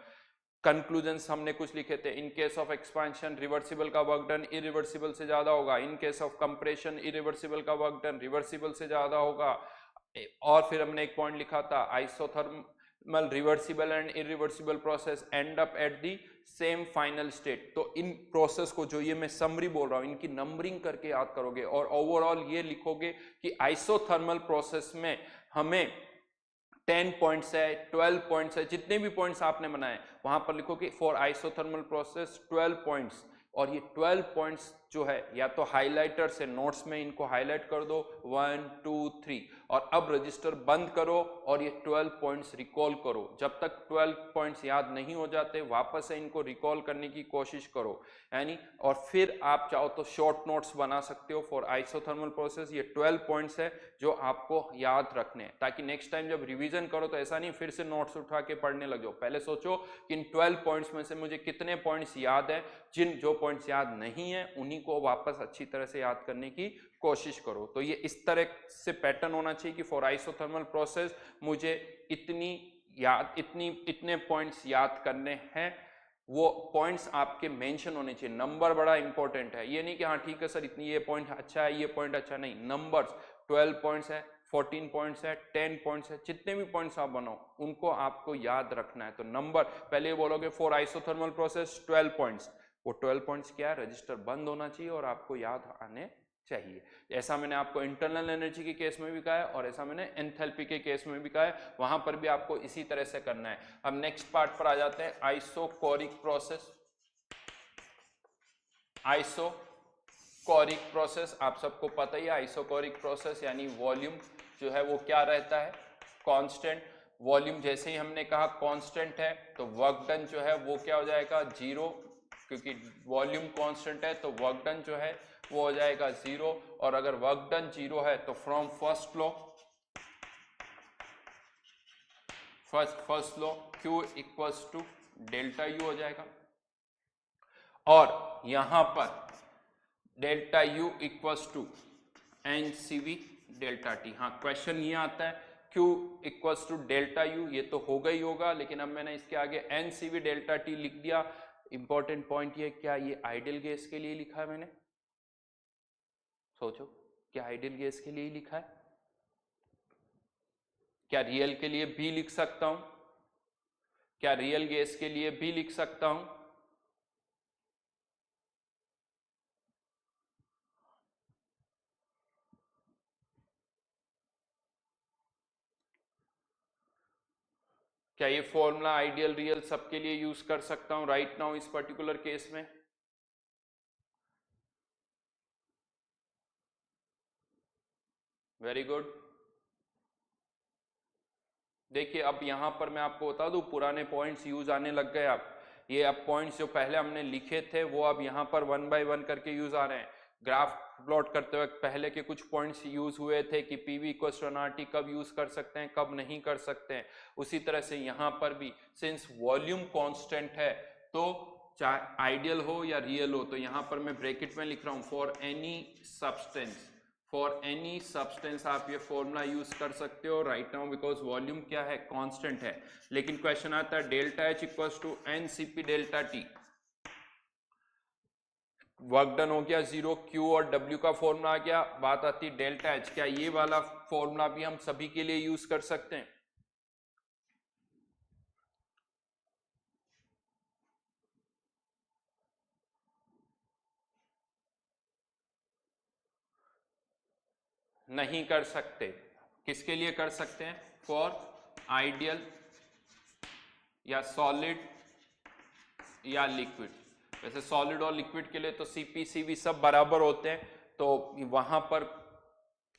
Conclusions हमने कुछ लिखे थे, in case of expansion reversible का वर्क डन इरिवर्सिबल से ज्यादा होगा, in case of compression irreversible का वर्क डन रिवर्सिबल से ज्यादा होगा। और फिर हमने एक पॉइंट लिखा था आइसोथर्म मतलब reversible and irreversible process and up at the same final state. तो इन प्रोसेस को जो ये मैं समरी बोल रहा हूं इनकी नंबरिंग करके याद करोगे और ओवरऑल ये लिखोगे कि आइसोथर्मल प्रोसेस में हमें 10 पॉइंट्स है, 12 पॉइंट्स है, जितने भी पॉइंट्स आपने बनाए वहां पर लिखो कि फॉर आइसोथर्मल प्रोसेस 12 पॉइंट्स। और ये 12 पॉइंट्स जो है या तो हाइलाइटर से नोट्स में इनको हाईलाइट कर दो 1 2 3 और अब रजिस्टर बंद करो और ये 12 पॉइंट्स रिकॉल करो। जब तक 12 पॉइंट्स याद नहीं हो जाते वापस से इनको रिकॉल करने की कोशिश करो यानी। और फिर आप चाहो तो शॉर्ट नोट्स बना सकते हो फॉर आइसोथर्मल प्रोसेस। ये 12 पॉइंट्स है जो आपको याद रखने हैं ताकि नेक्स्ट टाइम जब रिवीजन करो तो ऐसा नहीं फिर से नोट्स उठा के पढ़ने लग जाओ। पहले सोचो कि इन 12 पॉइंट्स में से मुझे कितने पॉइंट्स याद है, जिन जो पॉइंट्स याद नहीं है उन्हीं को वापस अच्छी तरह से याद करने की कोशिश करो। तो ये इस तरह से पैटर्न होना चाहिए कि फॉर आइसोथर्मल प्रोसेस मुझे इतने पॉइंट्स याद करने हैं। वो पॉइंट्स आपके मेंशन होने चाहिए। नंबर बड़ा इंपॉर्टेंट है। ये नहीं कि हाँ ठीक है सर इतनी ये पॉइंट अच्छा है ये पॉइंट अच्छा नहीं। नंबर्स 12 पॉइंट्स है, 14 पॉइंट्स है, 10 पॉइंट्स है, जितने भी पॉइंट्स आप बनाओ उनको आपको याद रखना है। तो नंबर पहले बोलोगे फॉर आइसोथर्मल प्रोसेस 12 पॉइंट्स। वो 12 पॉइंट्स क्या है, रजिस्टर बंद होना चाहिए और आपको याद आने चाहिए। ऐसा मैंने आपको इंटरनल एनर्जी के केस में भी कहा है और ऐसा मैंने एंथैल्पी के केस में भी कहा है। वहां पर भी आपको इसी तरह से करना है। अब नेक्स्ट पार्ट पर आ जाते हैं, आइसोकोरिक प्रोसेस। आइसोकोरिक प्रोसेस आप सबको पता ही है। आइसोकोरिक प्रोसेस यानी वॉल्यूम जो है वो क्या रहता है, कांस्टेंट। वॉल्यूम जैसे ही हमने कहा कांस्टेंट है तो वर्क डन जो है वो क्या हो जाएगा, जीरो। क्योंकि वॉल्यूम कांस्टेंट है तो वर्क डन जो है वो हो जाएगा जीरो। और अगर वर्क डन जीरो है तो from first law Q equals to delta U हो जाएगा। और यहां पर delta U equals to NCV delta T। हाँ क्वेश्चन ये आता है Q equals to delta U, ये तो होगा ही होगा, लेकिन अब मैंने इसके आगे NCV डेल्टा T लिख दिया। इंपॉर्टेंट पॉइंट ये, क्या ये आइडियल गैस के लिए लिखा है मैंने? सोचो, क्या आइडियल गैस के लिए ही लिखा है? क्या रियल के लिए भी लिख सकता हूं? क्या रियल गैस के लिए भी लिख सकता हूं? क्या ये फॉर्मूला आइडियल रियल सबके लिए यूज कर सकता हूं राइट नाउ इस पर्टिकुलर केस में? Very good. देखिए अब यहां पर मैं आपको बता दूं, पुराने पॉइंट्स यूज आने लग गए। अब पॉइंट्स जो पहले हमने लिखे थे वो अब यहां पर 1 बाय 1 करके यूज आ रहे हैं। ग्राफ प्लॉट करते वक्त पहले के कुछ पॉइंट्स यूज हुए थे कि पीवी इक्वल्स टू एनआरटी कब यूज कर सकते हैं कब नहीं कर सकते हैं। उसी तरह से यहां पर भी सिंस वॉल्यूम कांस्टेंट है तो चाहे आइडियल हो या रियल हो, तो यहां पर मैं ब्रैकेट में लिख रहा हूं फॉर एनी सब्सटेंस आप ये फॉर्मूला यूज कर सकते हो राइट नाउ, बिकॉज वॉल्यूम क्या है, कांस्टेंट है। लेकिन क्वेश्चन आता है delta H equals to NCP delta T. Work done हो गया जीरो, क्यू और डब्ल्यू का फॉर्मूला आ गया, बात आती है डेल्टा एच। क्या ये वाला फॉर्मूला भी हम सभी के लिए यूज कर सकते हैं? नहीं कर सकते। किसके लिए कर सकते हैं? फॉर आइडियल या सॉलिड या लिक्विड। वैसे सॉलिड और लिक्विड के लिए तो सीपीसीवी सब बराबर होते हैं, तो वहां पर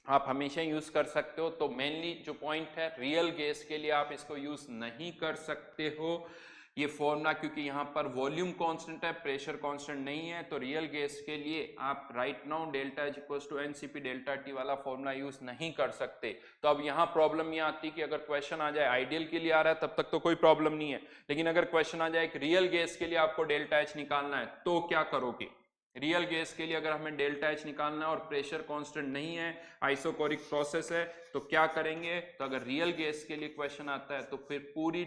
आप हमेशा यूज कर सकते हो। तो मेनली जो पॉइंट है, रियल गैस के लिए आप इसको यूज नहीं कर सकते हो ये फॉर्मूला, क्योंकि यहां पर वॉल्यूम कांस्टेंट है, प्रेशर कांस्टेंट नहीं है। तो रियल गैस के लिए आप right now delta H equals to NCP delta T वाला फॉर्मूला यूज नहीं कर सकते। तो अब यहां प्रॉब्लम ये आती है कि अगर क्वेश्चन आ जाए आइडियल के लिए आ रहा है तब तक तो कोई प्रॉब्लम नहीं है, लेकिन अगर क्वेश्चन आ जाए एक रियल गैस के लिए आपको डेल्टा एच निकालना है तो क्या करोगे? रियल गैस के लिए अगर हमें डेल्टा एच निकालना है और प्रेशर कांस्टेंट नहीं है, आइसोकोरिक प्रोसेस है, तो क्या करेंगे? तो अगर रियल गैस के लिए क्वेश्चन आता है तो फिर पूरी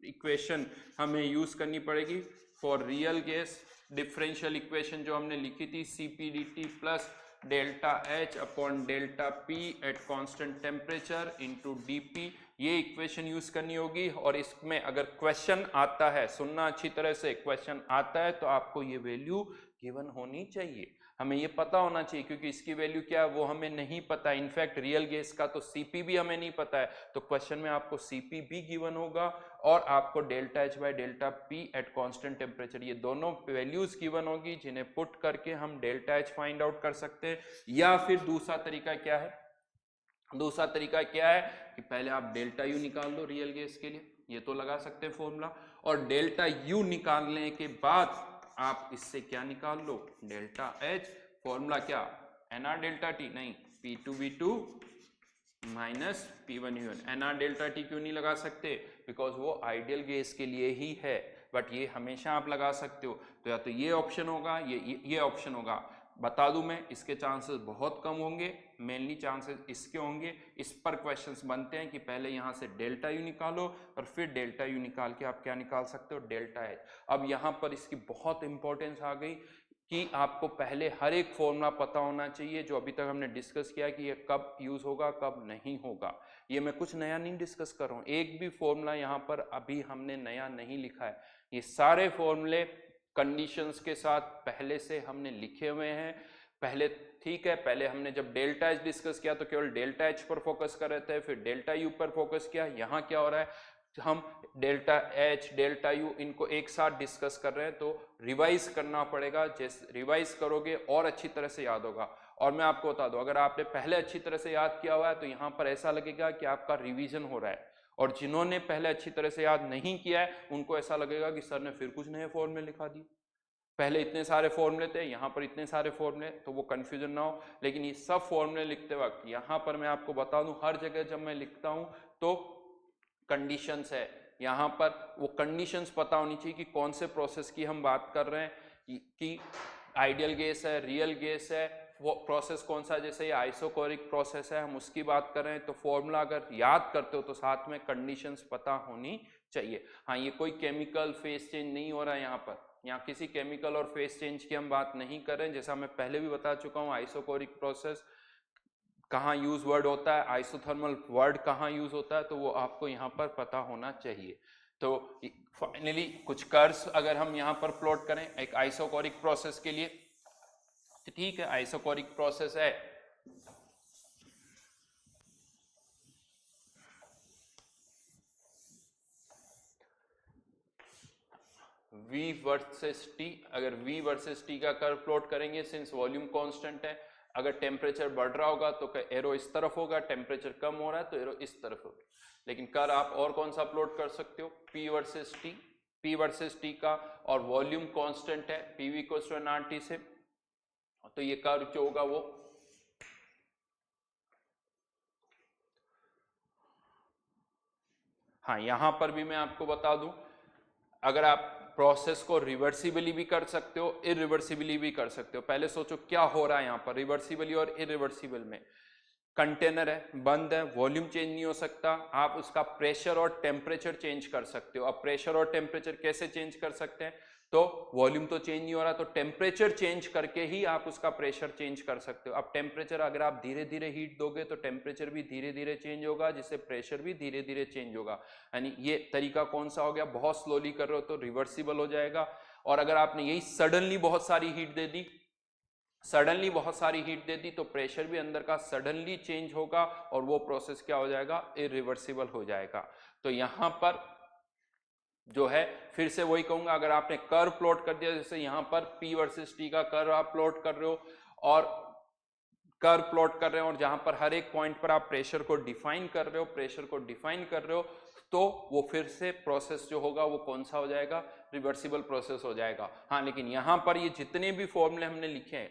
इक्वेशन हमें यूज करनी पड़ेगी for real gas. Differential equation जो हमने लिखी थी CpdT plus delta H upon delta P eight constant temperature into DP, ये इक्वेशन यूज करनी होगी। और इसमें अगर क्वेश्चन आता है, सुनना अच्छी तरह से, क्वेश्चन आता है तो आपको ये वैल्यू गिवन होनी चाहिए, हमें ये पता होना चाहिए, क्योंकि इसकी वैल्यू क्या है वो हमें नहीं पता। इनफैक्ट रियल गैस का तो सीपी भी हमें नहीं पता है, तो क्वेश्चन में आपको सीपी भी गिवन होगा और आपको delta H by delta P eight constant temperature, ये दोनों वैल्यूज गिवन होगी जिन्हें पुट करके हम डेल्टा एच फाइंड आउट कर सकते हैं। या फिर दूसरा तरीका क्या है, दूसरा तरीका क्या है कि पहले आप डेल्टा यू निकाल लो रियल गैस के लिए, ये तो लगा सकते हैं फॉर्मूला, और डेल्टा यू निकालने के बाद आप इससे क्या निकाल लो, डेल्टा एच। फॉर्मूला क्या, एन आर डेल्टा टी, नहीं, P2V2 minus P1U1। N R delta T क्यों नहीं लगा सकते, बिकॉज वो आइडियल गैस के लिए ही है, बट ये हमेशा आप लगा सकते हो। तो या तो ये ऑप्शन होगा, ये ऑप्शन होगा। बता दूं मैं, इसके चांसेस बहुत कम होंगे, मेनली चांसेस इसके होंगे। इस पर क्वेश्चंस बनते हैं कि पहले यहाँ से डेल्टा यू निकालो और फिर डेल्टा यू निकाल के आप क्या निकाल सकते हो, डेल्टा एच। अब यहाँ पर इसकी बहुत इंपॉर्टेंस आ गई कि आपको पहले हर एक फॉर्मूला पता होना चाहिए जो अभी तक हमने डिस्कस किया कि ये कब यूज होगा कब नहीं होगा। ये मैं कुछ नया नहीं डिस्कस कर रहा हूँ, एक भी फॉर्मूला यहाँ पर अभी हमने नया नहीं लिखा है, ये सारे फॉर्मूले कंडीशंस के साथ पहले से हमने लिखे हुए हैं। पहले ठीक है, पहले हमने जब डेल्टा एच डिस्कस किया तो केवल डेल्टा एच पर फोकस कर रहे थे, फिर डेल्टा यू पर फोकस किया। यहाँ क्या हो रहा है, हम डेल्टा एच डेल्टा यू इनको एक साथ डिस्कस कर रहे हैं, तो रिवाइज करना पड़ेगा। जैसे रिवाइज करोगे और अच्छी तरह से याद होगा। और मैं आपको बता दूं, अगर आपने पहले अच्छी तरह से याद किया हुआ है तो यहाँ पर ऐसा लगेगा कि आपका रिवीजन हो रहा है, और जिन्होंने पहले अच्छी तरह से याद नहीं किया है उनको ऐसा लगेगा कि सर ने फिर कुछ नए फॉर्मूले लिखा दिए, पहले इतने सारे फॉर्मूले थे, यहाँ पर इतने सारे फॉर्मूले, तो वो कंफ्यूजन ना हो। लेकिन ये सब फॉर्मूले लिखते वक्त यहाँ पर मैं आपको बता दूं, हर जगह जब मैं लिखता हूं तो कंडीशंस है, यहाँ पर वो कंडीशंस पता होनी चाहिए कि कौन से प्रोसेस की हम बात कर रहे हैं, कि आइडियल गैस है, रियल गैस है, वो प्रोसेस कौन सा, जैसे ये आइसोकोरिक प्रोसेस है हम उसकी बात कर रहे हैं। तो फॉर्मूला अगर याद करते हो तो साथ में कंडीशंस पता होनी चाहिए। हाँ, ये कोई केमिकल फेस चेंज नहीं हो रहा है यहाँ पर, यहाँ किसी केमिकल और फेस चेंज की हम बात नहीं कर रहे हैं। जैसा मैं पहले भी बता चुका हूँ, आइसोकोरिक प्रोसेस कहाँ यूज वर्ड होता है, आइसोथर्मल वर्ड कहाँ यूज होता है, तो वो आपको यहाँ पर पता होना चाहिए। तो फाइनली कुछ कर्व्स अगर हम यहाँ पर प्लॉट करें एक आइसोकोरिक प्रोसेस के लिए, तो ठीक है, आइसोकोरिक प्रोसेस है, V वर्सेस T। अगर V वर्सेस T का कर्व प्लॉट करेंगे, सिंस वॉल्यूम कांस्टेंट है, अगर टेम्परेचर बढ़ रहा होगा तो एरो इस तरफ होगा, टेम्परेचर कम हो रहा है तो एरो इस तरफ होगी। लेकिन कर्व आप और कौन सा प्लॉट कर सकते हो, P versus T, P versus T का, और वॉल्यूम कांस्टेंट है PV इक्वल्स टू nRT से, तो ये कर्व जो होगा वो हाँ, यहां पर भी मैं आपको बता दूं, अगर आप प्रोसेस को रिवर्सिबली भी कर सकते हो, इरिवर्सिबली भी कर सकते हो। पहले सोचो क्या हो रहा है यहाँ पर रिवर्सिबली और इरिवर्सिबल में। कंटेनर है, बंद है, वॉल्यूम चेंज नहीं हो सकता, आप उसका प्रेशर और टेम्परेचर चेंज कर सकते हो। अब प्रेशर और टेम्परेचर कैसे चेंज कर सकते हैं, तो वॉल्यूम तो चेंज नहीं हो रहा, तो टेम्परेचर चेंज करके ही आप उसका प्रेशर चेंज कर सकते हो। अब टेम्परेचर अगर आप धीरे धीरे हीट दोगे तो टेम्परेचर भी धीरे धीरे चेंज होगा, जिससे प्रेशर भी धीरे धीरे चेंज होगा। यानी ये तरीका कौन सा हो गया, बहुत स्लोली कर रहे हो तो रिवर्सिबल हो जाएगा। और अगर आपने यही सडनली बहुत सारी हीट दे दी, सडनली बहुत सारी हीट दे दी, तो प्रेशर भी अंदर का सडनली चेंज होगा और वो प्रोसेस क्या हो जाएगा, इरिवर्सिबल हो जाएगा। तो यहां पर जो है, फिर से वही कहूंगा, अगर आपने कर्व प्लॉट कर दिया, जैसे यहां पर P वर्सेस T का कर्व आप प्लॉट कर रहे हो और कर्व प्लॉट कर रहे हो, और जहां पर हर एक पॉइंट पर आप प्रेशर को डिफाइन कर रहे हो, प्रेशर को डिफाइन कर रहे हो, तो वो फिर से प्रोसेस जो होगा वो कौन सा हो जाएगा, रिवर्सिबल प्रोसेस हो जाएगा। हाँ, लेकिन यहां पर ये जितने भी फॉर्मूले हमने लिखे हैं,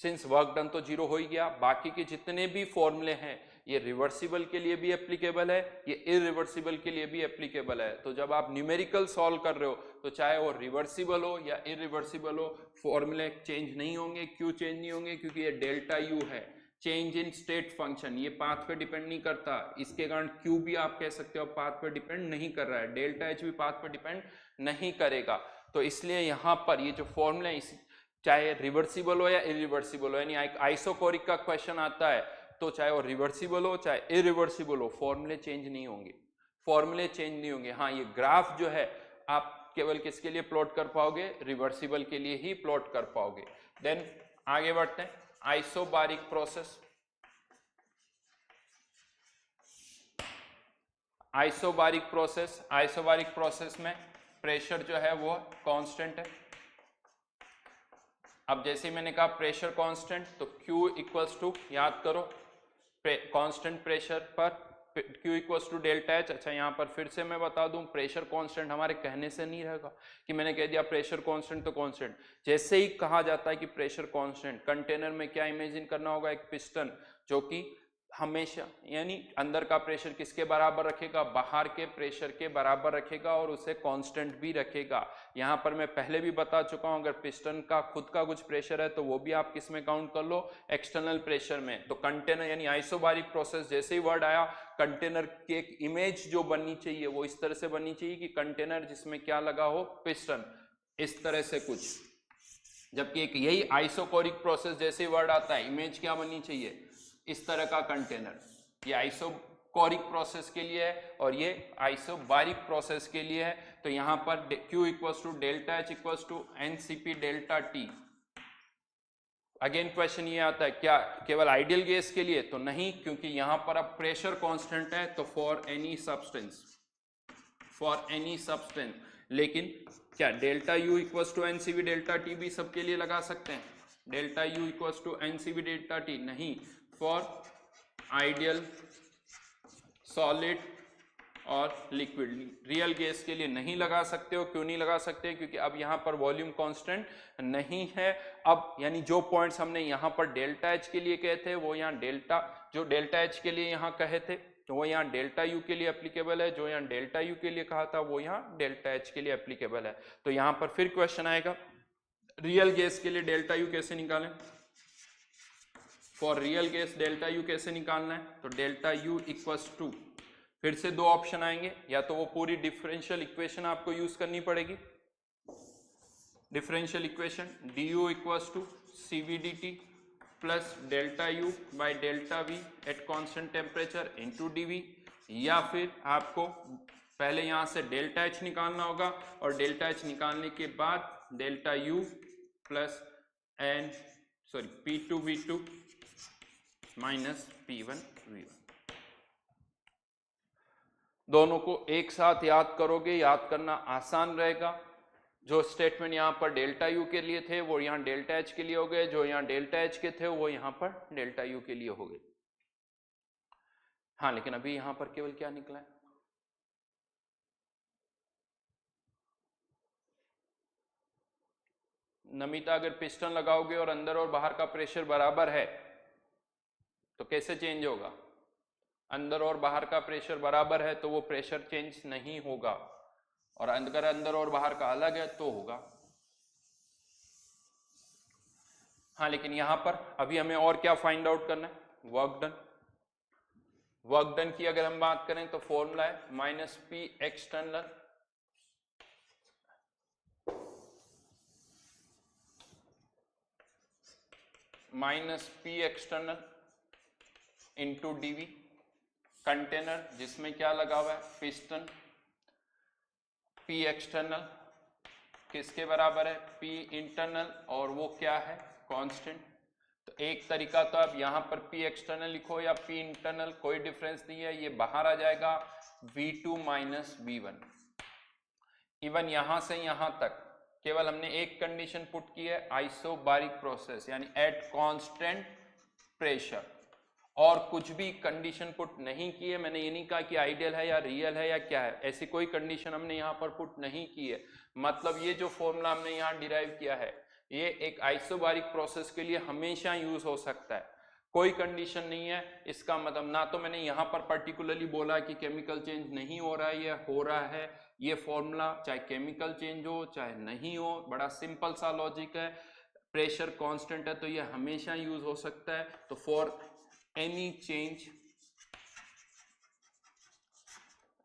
सिंस वर्क डन तो जीरो हो ही गया, बाकी के जितने भी फॉर्मूले हैं ये रिवर्सिबल के लिए भी एप्लीकेबल है, ये इरिवर्सिबल के लिए भी एप्लीकेबल है। तो जब आप न्यूमेरिकल सॉल्व कर रहे हो तो चाहे वो रिवर्सिबल हो या इरिवर्सिबल हो, फॉर्मूले चेंज नहीं होंगे। क्यों चेंज नहीं होंगे, क्योंकि ये डेल्टा यू है, चेंज इन स्टेट फंक्शन, ये पाथ पे डिपेंड नहीं करता। इसके कारण क्यू भी आप कह सकते हो पाथ पे डिपेंड नहीं कर रहा है, डेल्टा एच भी पाथ पे डिपेंड नहीं करेगा। तो इसलिए यहाँ पर ये जो फॉर्मूला है, चाहे रिवर्सिबल हो या इरिवर्सिबल हो, यानी आइसोकोरिक का क्वेश्चन आता है तो चाहे वो रिवर्सिबल हो चाहे इरिवर्सिबल हो, फॉर्मूले चेंज नहीं होंगे, फॉर्मूले चेंज नहीं होंगे। हाँ, ये ग्राफ जो है आप केवल किसके लिए प्लॉट कर पाओगे, रिवर्सिबल के लिए ही प्लॉट कर पाओगे। देन आगे बढ़ते हैं, आइसोबारिक प्रोसेस। आइसोबारिक प्रोसेस में प्रेशर जो है वो कांस्टेंट है। अब जैसे मैंने कहा प्रेशर कांस्टेंट, तो Q इक्वल्स टू, याद करो कांस्टेंट प्रेशर पर Q equals to delta H। अच्छा, यहाँ पर फिर से मैं बता दूं, प्रेशर कांस्टेंट हमारे कहने से नहीं रहेगा कि मैंने कह दिया प्रेशर कांस्टेंट तो कांस्टेंट। जैसे ही कहा जाता है कि प्रेशर कांस्टेंट, कंटेनर में क्या इमेजिन करना होगा, एक पिस्टन जो कि हमेशा यानी अंदर का प्रेशर किसके बराबर रखेगा, बाहर के प्रेशर के बराबर रखेगा और उसे कांस्टेंट भी रखेगा। यहाँ पर मैं पहले भी बता चुका हूं, अगर पिस्टन का खुद का कुछ प्रेशर है तो वो भी आप किस में काउंट कर लो, एक्सटर्नल प्रेशर में। तो कंटेनर यानी आइसोबारिक प्रोसेस, जैसे ही वर्ड आया, कंटेनर की एक इमेज जो बननी चाहिए वो इस तरह से बननी चाहिए कि कंटेनर जिसमें क्या लगा हो, पिस्टन, इस तरह से कुछ। जबकि एक यही आइसोकोरिक प्रोसेस जैसे वर्ड आता है, इमेज क्या बननी चाहिए, इस तरह का कंटेनर। ये आइसोकोरिक प्रोसेस के लिए है और ये आइसोबारिक प्रोसेस के लिए है। तो यहां पर Q equals to delta H equals to NCP delta T। Again question ये आता है क्या केवल आइडियल गैस के लिए, तो नहीं, क्योंकि यहां पर अब प्रेशर कांस्टेंट है, तो फॉर एनी सब्सटेंस। लेकिन क्या delta U equals to NCV delta T भी सबके लिए लगा सकते हैं, delta U equals to NCV delta T नहीं, फॉर आइडियल, सॉलिड और लिक्विड। रियल गैस के लिए नहीं लगा सकते हो। क्यों नहीं लगा सकते, क्योंकि अब यहाँ पर वॉल्यूम कांस्टेंट नहीं है। अब यानी जो पॉइंट्स हमने यहाँ पर डेल्टा H के लिए कहे थे वो यहाँ जो डेल्टा H के लिए यहाँ कहे थे तो वो यहाँ डेल्टा U के लिए एप्लीकेबल है, जो यहाँ डेल्टा U के लिए कहा था वो यहाँ डेल्टा H के लिए एप्लीकेबल है। तो यहाँ पर फिर क्वेश्चन आएगा, रियल गैस के लिए डेल्टा U कैसे निकालें, for real gas delta U कैसे निकालना है, तो डेल्टा U इक्वल्स टू, फिर से दो ऑप्शन आएंगे, या तो वो पूरी डिफरेंशियल इक्वेशन आपको यूज करनी पड़ेगी, differential equation du equals to CVDT plus delta U by delta V at constant temperature into dV, या फिर आपको पहले यहां से डेल्टा H निकालना होगा और डेल्टा H निकालने के बाद delta U plus P2V2 minus P1V1। दोनों को एक साथ याद करोगे, याद करना आसान रहेगा। जो स्टेटमेंट यहाँ पर डेल्टा U के लिए थे वो यहाँ डेल्टा H के लिए हो गए, जो यहाँ डेल्टा H के थे वो यहाँ पर डेल्टा U के लिए हो गए। हाँ, लेकिन अभी यहाँ पर केवल क्या निकला है, नमिता, अगर पिस्टन लगाओगे और अंदर और बाहर का प्रेशर बराबर है तो कैसे चेंज होगा, अंदर और बाहर का प्रेशर बराबर है तो वो प्रेशर चेंज नहीं होगा, और अगर अंदर और बाहर का अलग है तो होगा। हाँ, लेकिन यहां पर अभी हमें और क्या फाइंड आउट करना है, वर्क डन की अगर हम बात करें तो फॉर्मूला है minus P external into dV। Container जिसमें क्या लगा हुआ है, पिस्टन, P एक्सटर्नल किसके बराबर है, P इंटरनल, और वो क्या है, कांस्टेंट। तो एक तरीका तो आप यहाँ पर P एक्सटर्नल लिखो या P इंटरनल, कोई डिफरेंस नहीं है, ये बाहर आ जाएगा V2 माइनस V1। इवन यहां से यहां तक केवल हमने एक कंडीशन पुट की है, आइसोबारिक प्रोसेस यानी एट कांस्टेंट प्रेशर, और कुछ भी कंडीशन पुट नहीं की है। मैंने ये नहीं कहा कि आइडियल है या रियल है या क्या है, ऐसी कोई कंडीशन हमने यहाँ पर पुट नहीं की है। मतलब ये जो फॉर्मूला हमने यहाँ डिराइव किया है ये एक आइसोबारिक प्रोसेस के लिए हमेशा यूज हो सकता है, कोई कंडीशन नहीं है। इसका मतलब ना तो मैंने यहाँ पर पर्टिकुलरली बोला कि केमिकल चेंज नहीं हो रहा है या हो रहा है, ये फॉर्मूला चाहे केमिकल चेंज हो चाहे नहीं हो, बड़ा सिंपल सा लॉजिक है। प्रेशर कांस्टेंट है तो ये हमेशा यूज हो सकता है। तो for any change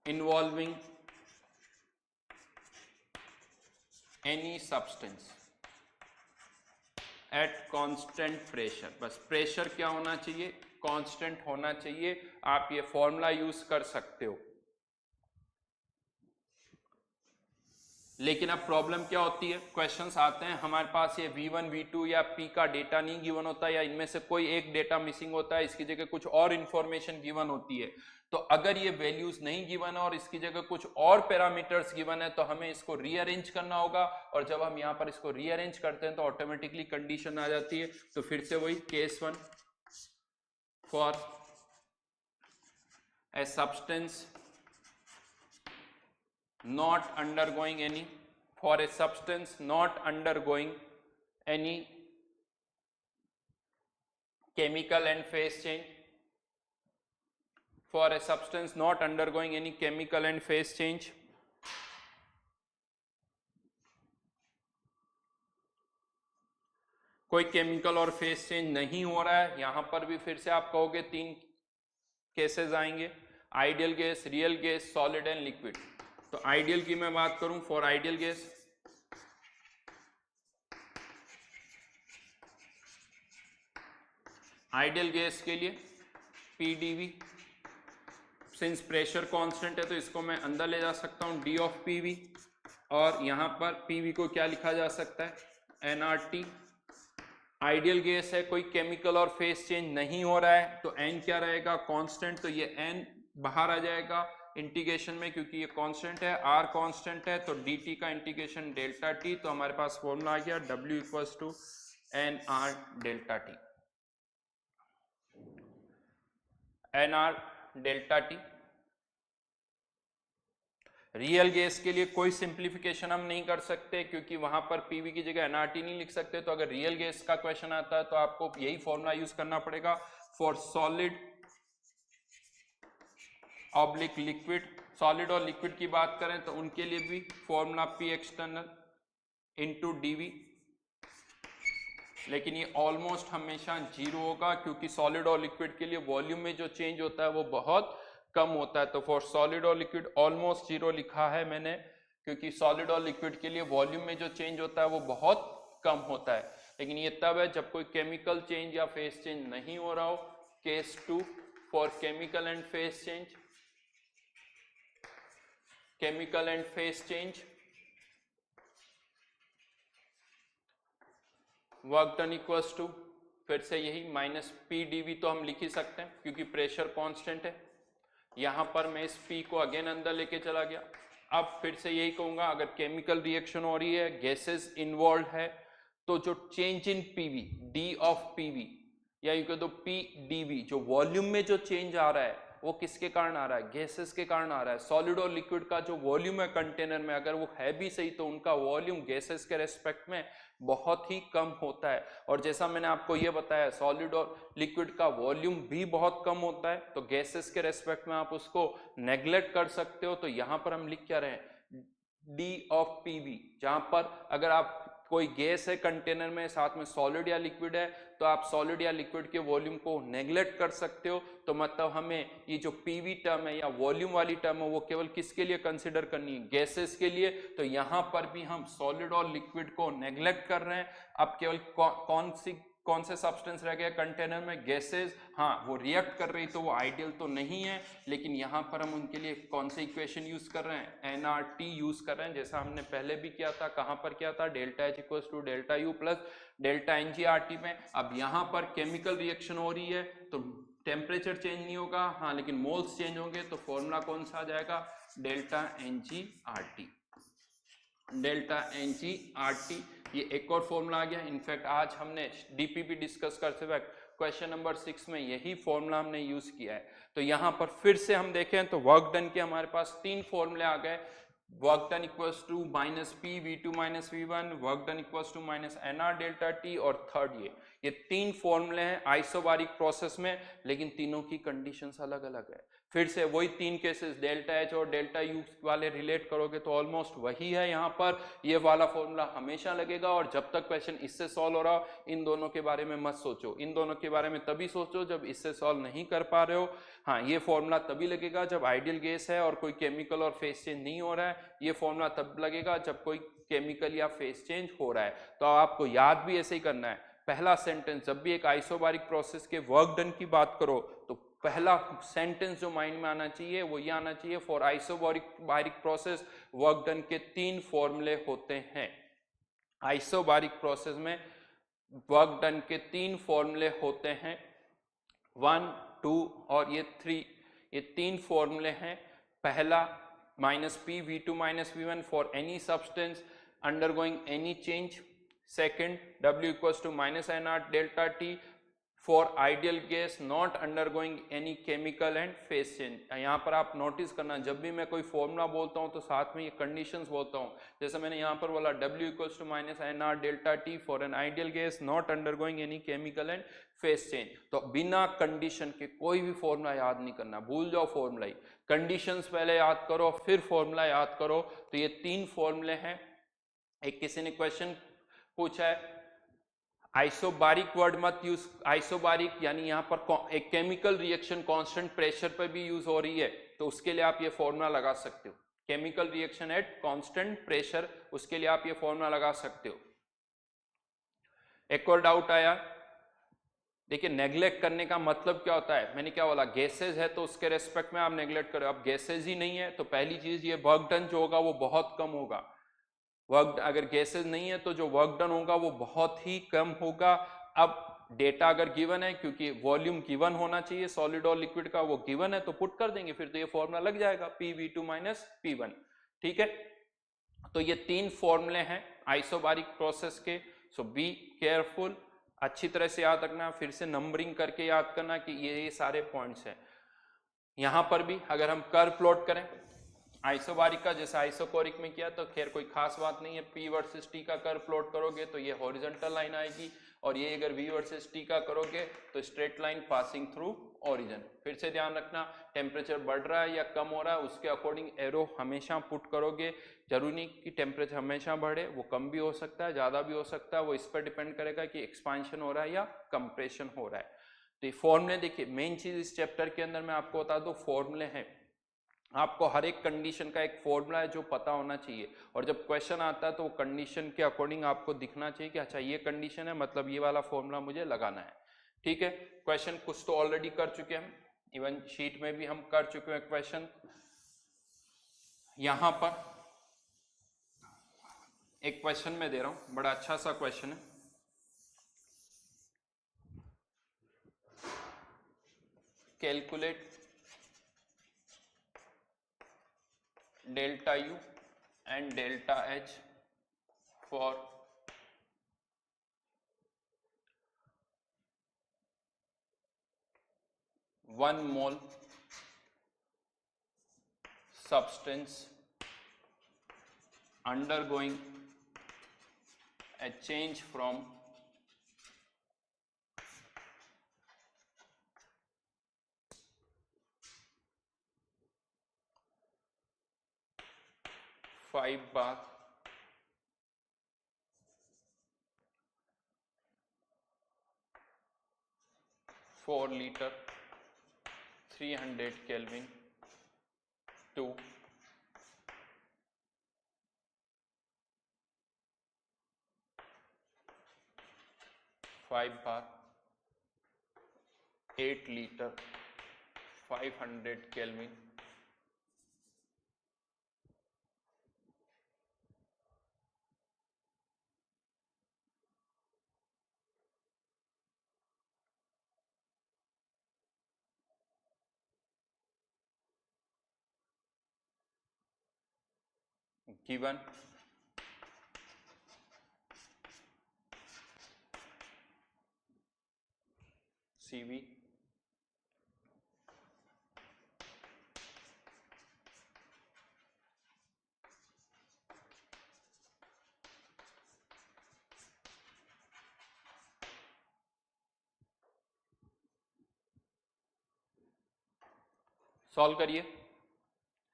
involving any substance, at constant pressure, बस प्रेशर क्या होना चाहिए, कांस्टेंट होना चाहिए। आप ये फॉर्मूला यूज कर सकते हो। लेकिन अब प्रॉब्लम क्या होती है, क्वेश्चंस आते हैं हमारे पास ये V1 V2 या P का डेटा नहीं गिवन होता, या इनमें से कोई एक डेटा मिसिंग होता है, इसकी जगह कुछ और इंफॉर्मेशन गिवन होती है। तो अगर ये वैल्यूज नहीं गिवन है और इसकी जगह कुछ और पैरामीटर्स गिवन है तो हमें इसको रीअरेंज करना होगा, और जब हम यहाँ पर इसको रीअरेंज करते हैं तो ऑटोमेटिकली कंडीशन आ जाती है। तो फिर से वही case 1, for a substance not undergoing any, for a substance not undergoing any chemical and phase change, for a substance not undergoing any chemical and phase change, कोई केमिकल और फेस चेंज नहीं हो रहा है। यहां पर भी फिर से आप कहोगे तीन केसेस आएंगे, ideal gas, real gas, solid and liquid. तो आइडियल की मैं बात करूं, for ideal gas, ideal gas के लिए PdV, सिंस प्रेशर कांस्टेंट है तो इसको मैं अंदर ले जा सकता हूं D ऑफ PV, और यहां पर PV को क्या लिखा जा सकता है, nRT। आइडियल गैस है, कोई केमिकल और फेस चेंज नहीं हो रहा है, तो n क्या रहेगा, कांस्टेंट, तो ये n बाहर आ जाएगा इंटीग्रेशन में, क्योंकि ये कांस्टेंट है, r कांस्टेंट है, तो dt का इंटीग्रेशन डेल्टा t, तो हमारे पास फॉर्मूला आ गया W equals to nr delta t, nr delta t। Real gas के लिए कोई सिंप्लीफिकेशन हम नहीं कर सकते, क्योंकि वहां पर PV की जगह nRT नहीं लिख सकते। तो अगर रियल गैस का क्वेश्चन आता है तो आपको यही फॉर्मूला यूज करना पड़ेगा, for solid oblique liquid. Solid और लिक्विड की बात करें तो उनके लिए भी formula P external into DV, लेकिन ये ऑलमोस्ट हमेशा जीरो होगा, क्योंकि सॉलिड और लिक्विड के लिए वॉल्यूम में जो चेंज होता है वो बहुत कम होता है। तो फॉर सॉलिड और लिक्विड ऑलमोस्ट जीरो लिखा है मैंने, क्योंकि सॉलिड और लिक्विड के लिए वॉल्यूम में जो चेंज होता है वो बहुत कम होता है। लेकिन ये तब है जब कोई केमिकल चेंज या फेस चेंज नहीं हो रहा हो। Case 2, for chemical and phase change, chemical and phase change, work done equals to, फिर से यही माइनस PdV, तो हम लिख ही सकते हैं क्योंकि प्रेशर कांस्टेंट है। यहां पर मैं इस P को अगेन अंदर लेके चला गया। अब फिर से यही कहूंगा, अगर केमिकल रिएक्शन हो रही है, गैसेस इन्वॉल्व है, तो जो change in PV, D of PV, या यू कह दो PdV, जो वॉल्यूम में जो चेंज आ रहा है वो किसके कारण आ रहा है, गैसेस के कारण आ रहा है। सॉलिड और लिक्विड का जो वॉल्यूम है कंटेनर में, अगर वो है भी सही, तो उनका वॉल्यूम गैसेस के रेस्पेक्ट में बहुत ही कम होता है। और जैसा मैंने आपको ये बताया, सॉलिड और लिक्विड का वॉल्यूम भी बहुत कम होता है, तो गैसेस के रेस्पेक्ट में आप उसको नेग्लेक्ट कर सकते हो। तो यहां पर हम लिख क्या रहे हैं, D ऑफ PV, जहां पर अगर आप कोई गैस है कंटेनर में, साथ में सॉलिड या लिक्विड है, तो आप सॉलिड या लिक्विड के वॉल्यूम को नेग्लेक्ट कर सकते हो। तो मतलब हमें ये जो PV टर्म है या वॉल्यूम वाली टर्म है वो केवल किसके लिए कंसिडर करनी है, गैसेस के लिए। तो यहां पर भी हम सॉलिड और लिक्विड को नेग्लेक्ट कर रहे हैं। अब केवल कौन से सब्सटेंस रह गया कंटेनर में, गैसेस। हाँ, वो रिएक्ट कर रही तो वो आइडियल तो नहीं है, लेकिन यहाँ पर हम उनके लिए कौन से इक्वेशन यूज कर रहे हैं, nRT यूज कर रहे हैं, जैसा हमने पहले भी किया था। कहाँ पर किया था, delta H equals to delta U plus delta NG/RT में। अब यहाँ पर केमिकल रिएक्शन हो रही है तो टेम्परेचर चेंज नहीं होगा, हाँ, लेकिन मोल्स चेंज होंगे। तो फॉर्मूला कौन सा आ जाएगा, डेल्टा NG/RT, डेल्टा NG/RT। ये एक और फॉर्मूला आ गया। इनफैक्ट आज हमने DPP डिस्कस करते वक्त क्वेश्चन नंबर 6 में यही फॉर्मूला हमने यूज किया है। तो यहां पर फिर से हम देखें तो वर्क डन के हमारे पास तीन फॉर्मूले आ गए। Work done equals to minus P V2 minus V1, work done equals to minus NR delta T, और थर्ड ये तीन फॉर्मूले हैं आइसोबारिक प्रोसेस में, लेकिन तीनों की कंडीशंस अलग अलग है। फिर से वही तीन केसेस डेल्टा H और डेल्टा U वाले रिलेट करोगे तो ऑलमोस्ट वही है। यहाँ पर ये वाला फॉर्मूला हमेशा लगेगा, और जब तक क्वेश्चन इससे सॉल्व हो रहा हो इन दोनों के बारे में मत सोचो। इन दोनों के बारे में तभी सोचो जब इससे सॉल्व नहीं कर पा रहे हो। हाँ, ये फॉर्मूला तभी लगेगा जब आइडियल गैस है और कोई केमिकल और फेस चेंज नहीं हो रहा है। ये फॉर्मूला तब लगेगा जब कोई केमिकल या फेस चेंज हो रहा है। तो आपको याद भी ऐसे ही करना है, पहला सेंटेंस, जब भी एक आइसोबारिक प्रोसेस के वर्क डन की बात करो तो पहला सेंटेंस जो माइंड में आना चाहिए वो ये आना चाहिए, for isobaric process work done के 3 फॉर्मूले होते हैं। आइसोबारिक प्रोसेस में वर्क डन के 3 फॉर्मूले होते हैं, 1, 2 और ये 3, ये 3 फॉर्मूले हैं। पहला -P V2 - V1 for any substance undergoing any change. Second, W equals to -nR delta T for ideal gas not undergoing any chemical and phase change. यहाँ पर आप नोटिस करना, जब भी मैं कोई फॉर्मूला बोलता हूँ तो साथ में ये कंडीशंस बोलता हूँ। जैसे मैंने यहाँ पर बोला W equals to -nR delta T for an ideal gas not undergoing any chemical and phase change. तो बिना कंडीशन के कोई भी फॉर्मूला याद नहीं करना, भूल जाओ फॉर्मूला ही, कंडीशंस पहले याद करो फिर फॉर्मूला याद करो। तो ये 3 फॉर्मूले हैं। एक किसी ने क्वेश्चन पूछा है, आइसोबारिक वर्ड मत यूज, आइसोबारिक यानी यहाँ पर एक केमिकल रिएक्शन कांस्टेंट प्रेशर पर भी यूज हो रही है, तो उसके लिए आप ये फॉर्मूला लगा सकते हो, chemical reaction at constant pressure, उसके लिए आप ये फॉर्मूला लगा सकते हो। एक और डाउट आया, देखिए नेग्लेक्ट करने का मतलब क्या होता है, मैंने क्या बोला, गैसेज है तो उसके रेस्पेक्ट में आप नेग्लेक्ट करो। अब गैसेज ही नहीं है तो पहली चीज ये वर्क डन जो होगा वो बहुत कम होगा। वर्क अगर गैसेज नहीं है तो जो वर्क डन होगा वो बहुत ही कम होगा। अब डेटा अगर गिवन है, क्योंकि वॉल्यूम गिवन होना चाहिए सॉलिड और लिक्विड का, वो गिवन है तो पुट कर देंगे, फिर तो ये फॉर्मूला लग जाएगा PV2 - P1। ठीक है, तो ये 3 फॉर्मूले हैं आइसोबारिक प्रोसेस के। सो बी केयरफुल, अच्छी तरह से याद रखना, फिर से नंबरिंग करके याद करना कि ये सारे पॉइंट्स हैं। यहां पर भी अगर हम कर्व प्लॉट करें आइसोबारिक का, जैसे आइसोकोरिक में किया, तो खैर कोई खास बात नहीं है। P वर्सेस T का कर्व प्लॉट करोगे तो ये हॉरिजॉन्टल लाइन आएगी, और ये अगर V वर्सेस T का करोगे तो straight line passing through origin. फिर से ध्यान रखना, टेम्परेचर बढ़ रहा है या कम हो रहा है उसके अकॉर्डिंग एरो हमेशा पुट करोगे। जरूरी नहीं कि टेम्परेचर हमेशा बढ़े, वो कम भी हो सकता है, ज्यादा भी हो सकता है, वो इस पर डिपेंड करेगा कि एक्सपांशन हो रहा है या कंप्रेशन हो रहा है। तो ये फॉर्मूले देखिए, मेन चीज इस चैप्टर के अंदर मैं आपको बता दूं, फॉर्मूले हैं। आपको हर एक कंडीशन का एक फॉर्मूला है जो पता होना चाहिए, और जब क्वेश्चन आता है तो वो कंडीशन के अकॉर्डिंग आपको दिखना चाहिए कि अच्छा ये कंडीशन है, मतलब ये वाला फॉर्मूला मुझे लगाना है। ठीक है, क्वेश्चन कुछ तो ऑलरेडी कर चुके हैं हम, इवन शीट में भी हम कर चुके हैं क्वेश्चन। यहां पर एक क्वेश्चन मैं दे रहा हूं, बड़ा अच्छा सा क्वेश्चन है। Calculate delta U and delta H for 1 mole substance undergoing a change from 5 bar 4 liter 300 Kelvin to 5 bar 8 liter 500 Kelvin given CV solve करिए।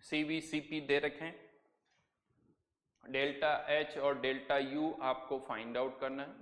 CV CP दे रखे हैं, डेल्टा H और डेल्टा U आपको फाइंड आउट करना है।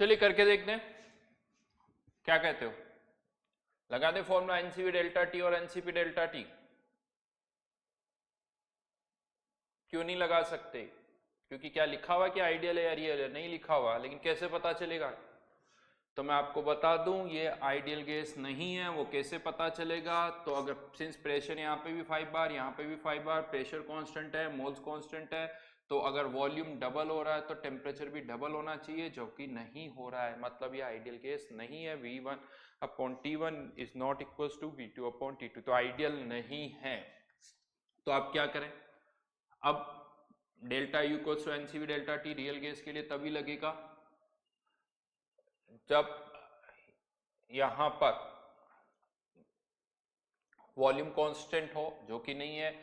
चलिए करके देखते हैं, क्या कहते हो? लगा दे फॉर्मूला एनसीपी डेल्टा टी और एनसीपी डेल्टा टी? क्यों नहीं लगा सकते? क्योंकि क्या लिखा हुआ कि आइडियल है या रियल है? नहीं लिखा हुआ, लेकिन कैसे पता चलेगा? तो मैं आपको बता दूं ये आइडियल गैस नहीं है। वो कैसे पता चलेगा? तो अगर सिंस प्रेशर यहाँ पे भी 5 बार, यहाँ पे भी 5 बार, प्रेशर कांस्टेंट है, मोल्स कांस्टेंट है, तो अगर वॉल्यूम डबल हो रहा है तो टेम्परेचर भी डबल होना चाहिए, जो कि नहीं हो रहा है। मतलब ये आइडियल गैस नहीं है। V1/T1 is not equal to V2/T2, तो आइडियल नहीं है। तो आप क्या करें? अब delta U equals to NCV delta T real gas के लिए तभी लगेगा जब यहां पर वॉल्यूम कांस्टेंट हो, जो कि नहीं है,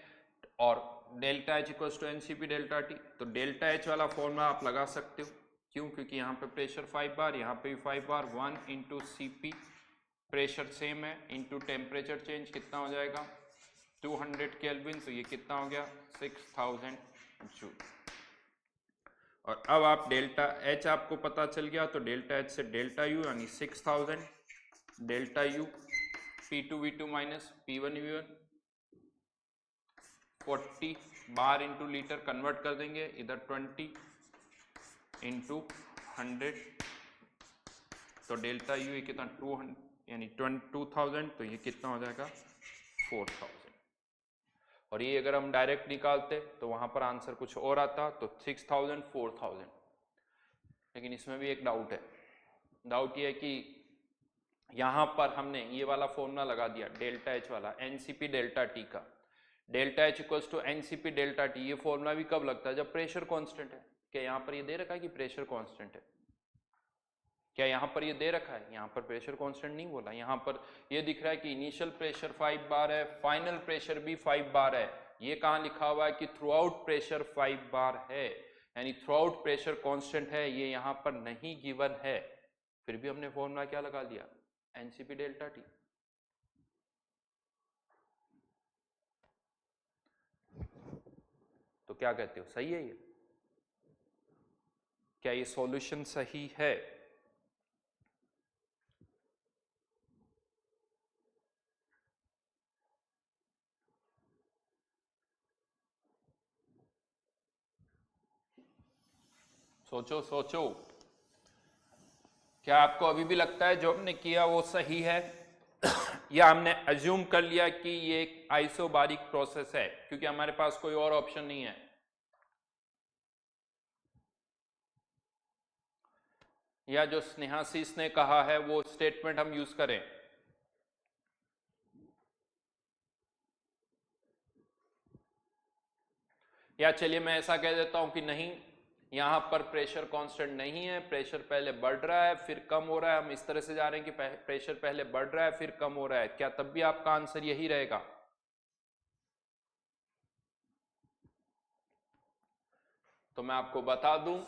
और delta H equals to NCP delta T. तो डेल्टा एच वाला फॉर्मूला आप लगा सकते हो। क्यों? क्योंकि यहाँ पे प्रेशर 5 बार, यहाँ पे भी 5 बार, 1 इंटू CP, प्रेशर सेम है, इंटू टेम्परेचर चेंज कितना हो जाएगा 200 केल्विन, तो ये कितना हो गया 6000 जूल। और अब आप डेल्टा एच आपको पता चल गया, तो डेल्टा एच से डेल्टा यू यानी 6000 delta U P2 V2 minus P1 V1 40 bar into litre convert कर देंगे, इधर 20 इंटू 100, तो डेल्टा यू कितना 200 यानी 2000, तो ये कितना हो जाएगा 4000। और ये अगर हम डायरेक्ट निकालते तो वहां पर आंसर कुछ और आता, तो 6000 4000। लेकिन इसमें भी एक डाउट है। डाउट ये है कि यहां पर हमने ये वाला फॉर्मूला लगा दिया डेल्टा एच वाला एनसीपी डेल्टा टी का, delta H equals to NCP delta T. ये फॉर्मूला भी कब लगता है? जब प्रेशर कांस्टेंट है। क्या यहाँ पर ये दे रखा है कि प्रेशर कांस्टेंट है? क्या यहाँ पर ये दे रखा है? यहाँ पर प्रेशर कांस्टेंट नहीं बोला। यहाँ पर ये दिख रहा है कि इनिशियल प्रेशर 5 बार है, फाइनल प्रेशर भी 5 बार है। ये कहाँ लिखा हुआ है कि थ्रू आउट प्रेशर 5 बार है, यानी थ्रू आउट प्रेशर कांस्टेंट है। ये यहाँ पर नहीं गिवन है, फिर भी हमने फॉर्मूला क्या लगा दिया एनसीपी डेल्टा टी। तो क्या कहते हो, सही है ये? क्या ये सॉल्यूशन सही है? सोचो सोचो, क्या आपको अभी भी लगता है जो हमने किया वो सही है? या हमने अज्यूम कर लिया कि ये एक आइसोबारिक प्रोसेस है क्योंकि हमारे पास कोई और ऑप्शन नहीं है? या जो स्नेहाशीष ने कहा है वो स्टेटमेंट हम यूज करें? या चलिए मैं ऐसा कह देता हूं कि नहीं, यहां पर प्रेशर कांस्टेंट नहीं है, प्रेशर पहले बढ़ रहा है फिर कम हो रहा है। हम इस तरह से जा रहे हैं कि प्रेशर पहले बढ़ रहा है फिर कम हो रहा है। क्या तब भी आपका आंसर यही रहेगा? तो मैं आपको बता दूं,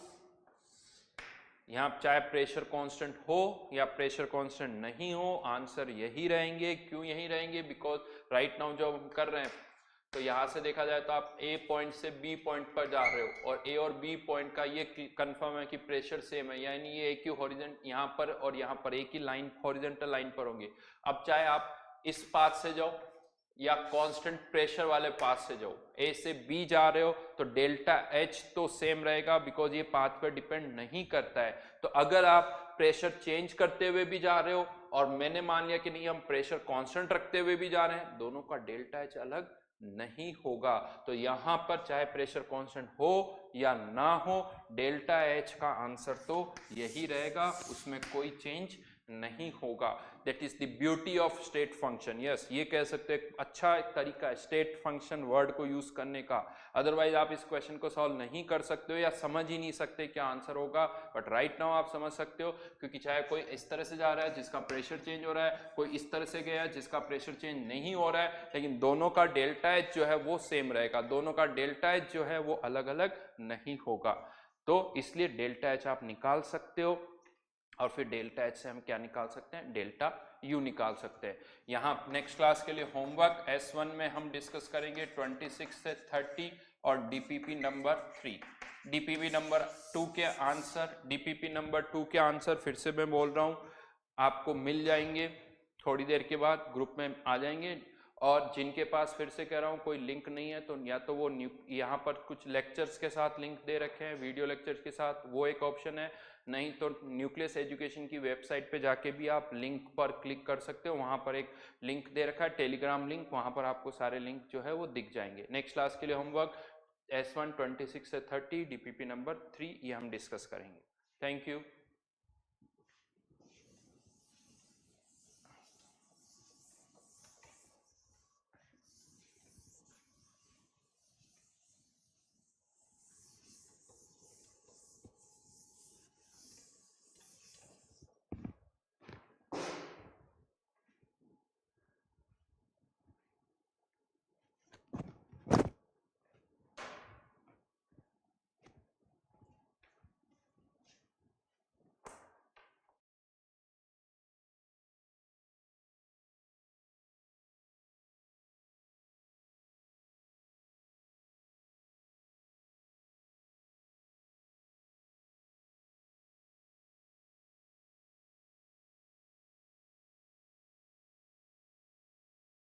यहां चाहे प्रेशर कांस्टेंट हो या प्रेशर कांस्टेंट नहीं हो, आंसर यही रहेंगे। क्यों यही रहेंगे? बिकॉज राइट नाउ जो हम कर रहे हैं, तो यहां से देखा जाए तो आप ए पॉइंट से बी पॉइंट पर जा रहे हो, और ए और बी पॉइंट का ये कंफर्म है कि प्रेशर सेम है, यानी ये एक ही हॉरिजॉन्टल यहां पर और यहां पर एक ही लाइन हॉरिजॉन्टल लाइन पर होंगे। अब चाहे आप इस पाथ से जाओ या कांस्टेंट प्रेशर वाले पाथ से जाओ, ए से बी जा रहे हो तो डेल्टा एच तो सेम रहेगा बिकॉज ये पाथ पर डिपेंड नहीं करता है। तो अगर आप प्रेशर चेंज करते हुए भी जा रहे हो और मैंने मान लिया कि नहीं हम प्रेशर कांस्टेंट रखते हुए भी जा रहे हैं, दोनों का डेल्टा एच अलग नहीं होगा। तो यहां पर चाहे प्रेशर कांस्टेंट हो या ना हो, डेल्टा एच का आंसर तो यही रहेगा, उसमें कोई चेंज नहीं होगा। That is the beauty of state function. Yes, ये कह सकते हैं अच्छा तरीका है स्टेट फंक्शन वर्ड को यूज करने का। अदरवाइज आप इस क्वेश्चन को सॉल्व नहीं कर सकते हो या समझ ही नहीं सकते क्या आंसर होगा, बट राइट नाउ आप समझ सकते हो। क्योंकि चाहे कोई इस तरह से जा रहा है जिसका प्रेशर चेंज हो रहा है, कोई इस तरह से गया है जिसका प्रेशर चेंज नहीं हो रहा है, लेकिन दोनों का डेल्टा एच जो है वो सेम रहेगा, दोनों का डेल्टा एच जो है वो अलग अलग नहीं होगा। तो इसलिए डेल्टा एच आप निकाल सकते हो, और फिर डेल्टा एच से हम क्या निकाल सकते हैं, डेल्टा यू निकाल सकते हैं। यहाँ नेक्स्ट क्लास के लिए होमवर्क S1 में हम डिस्कस करेंगे 26 से 30 और DPP नंबर 3। डीपीपी नंबर 2 के आंसर, डीपीपी नंबर 2 के आंसर फिर से मैं बोल रहा हूँ, आपको मिल जाएंगे थोड़ी देर के बाद, ग्रुप में आ जाएंगे। और जिनके पास फिर से कह रहा हूँ कोई लिंक नहीं है तो या तो वो यहाँ पर कुछ लेक्चर्स के साथ लिंक दे रखे हैं, वीडियो लेक्चर्स के साथ, वो एक ऑप्शन है। नहीं तो न्यूक्लियस एजुकेशन की वेबसाइट पे जाके भी आप लिंक पर क्लिक कर सकते हो, वहाँ पर एक लिंक दे रखा है टेलीग्राम लिंक, वहाँ पर आपको सारे लिंक जो है वो दिख जाएंगे। नेक्स्ट क्लास के लिए होमवर्क S1 26 से 30 डीपीपी नंबर 3 ये हम डिस्कस करेंगे। Thank you.